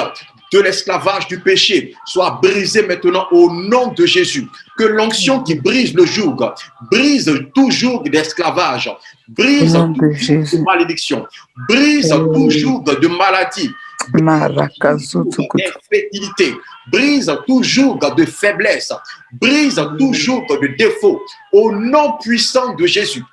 de l'esclavage du péché soient brisés maintenant au nom de Jésus. Que l'onction qui brise le joug, brise tout joug d'esclavage, brise tout joug de malédiction, brise tout joug de maladie, d'infertilité, brise tout joug de faiblesse, brise tout joug de défaut, au nom puissant de Jésus.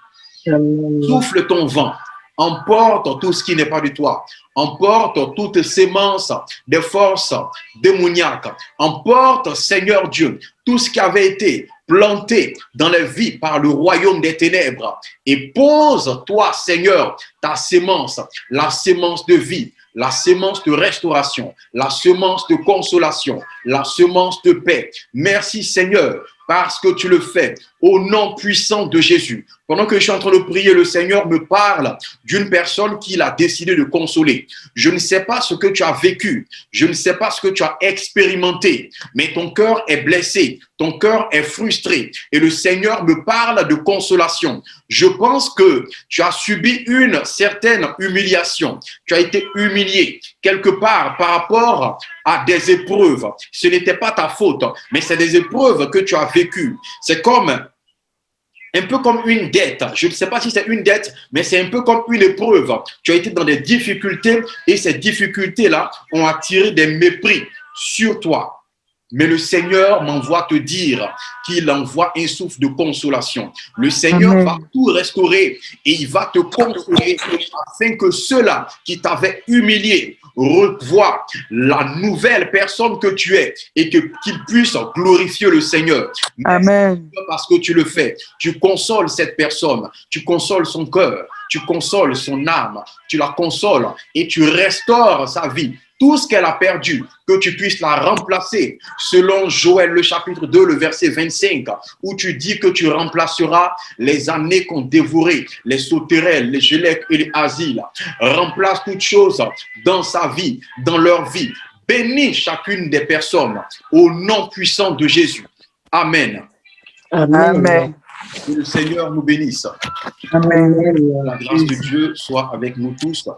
Souffle ton vent, emporte tout ce qui n'est pas de toi, emporte toute sémence des forces démoniaques, emporte, Seigneur Dieu, tout ce qui avait été planté dans les vies par le royaume des ténèbres, et pose, toi, Seigneur, ta sémence, la sémence de vie, la sémence de restauration, la semence de consolation, la semence de paix. Merci Seigneur parce que tu le fais au nom puissant de Jésus. Pendant que je suis en train de prier, le Seigneur me parle d'une personne qu'il a décidé de consoler. Je ne sais pas ce que tu as vécu, je ne sais pas ce que tu as expérimenté, mais ton cœur est blessé, ton cœur est frustré et le Seigneur me parle de consolation. Je pense que tu as subi une certaine humiliation, tu as été humilié quelque part par rapport à des épreuves. Ce n'était pas ta faute, mais c'est des épreuves que tu as vécues. C'est comme un peu comme une dette. Je ne sais pas si c'est une dette, mais c'est un peu comme une épreuve. Tu as été dans des difficultés et ces difficultés-là ont attiré des mépris sur toi. Mais le Seigneur m'envoie te dire qu'il envoie un souffle de consolation. Le Seigneur va tout restaurer et il va te consoler afin que ceux-là qui t'avaient humilié revoient la nouvelle personne que tu es et qu'ils puissent glorifier le Seigneur.
Amen.
Parce que tu le fais, tu consoles cette personne, tu consoles son cœur, tu consoles son âme, tu la consoles et tu restaures sa vie. Tout ce qu'elle a perdu, que tu puisses la remplacer, selon Joël le chapitre 2, le verset 25, où tu dis que tu remplaceras les années qu'ont dévoré les sauterelles, les gélèques et les asiles. Remplace toutes choses dans sa vie, dans leur vie. Bénis chacune des personnes au nom puissant de Jésus. Amen.
Amen.
Que le Seigneur nous bénisse.
Amen.
La grâce de Dieu soit avec nous tous.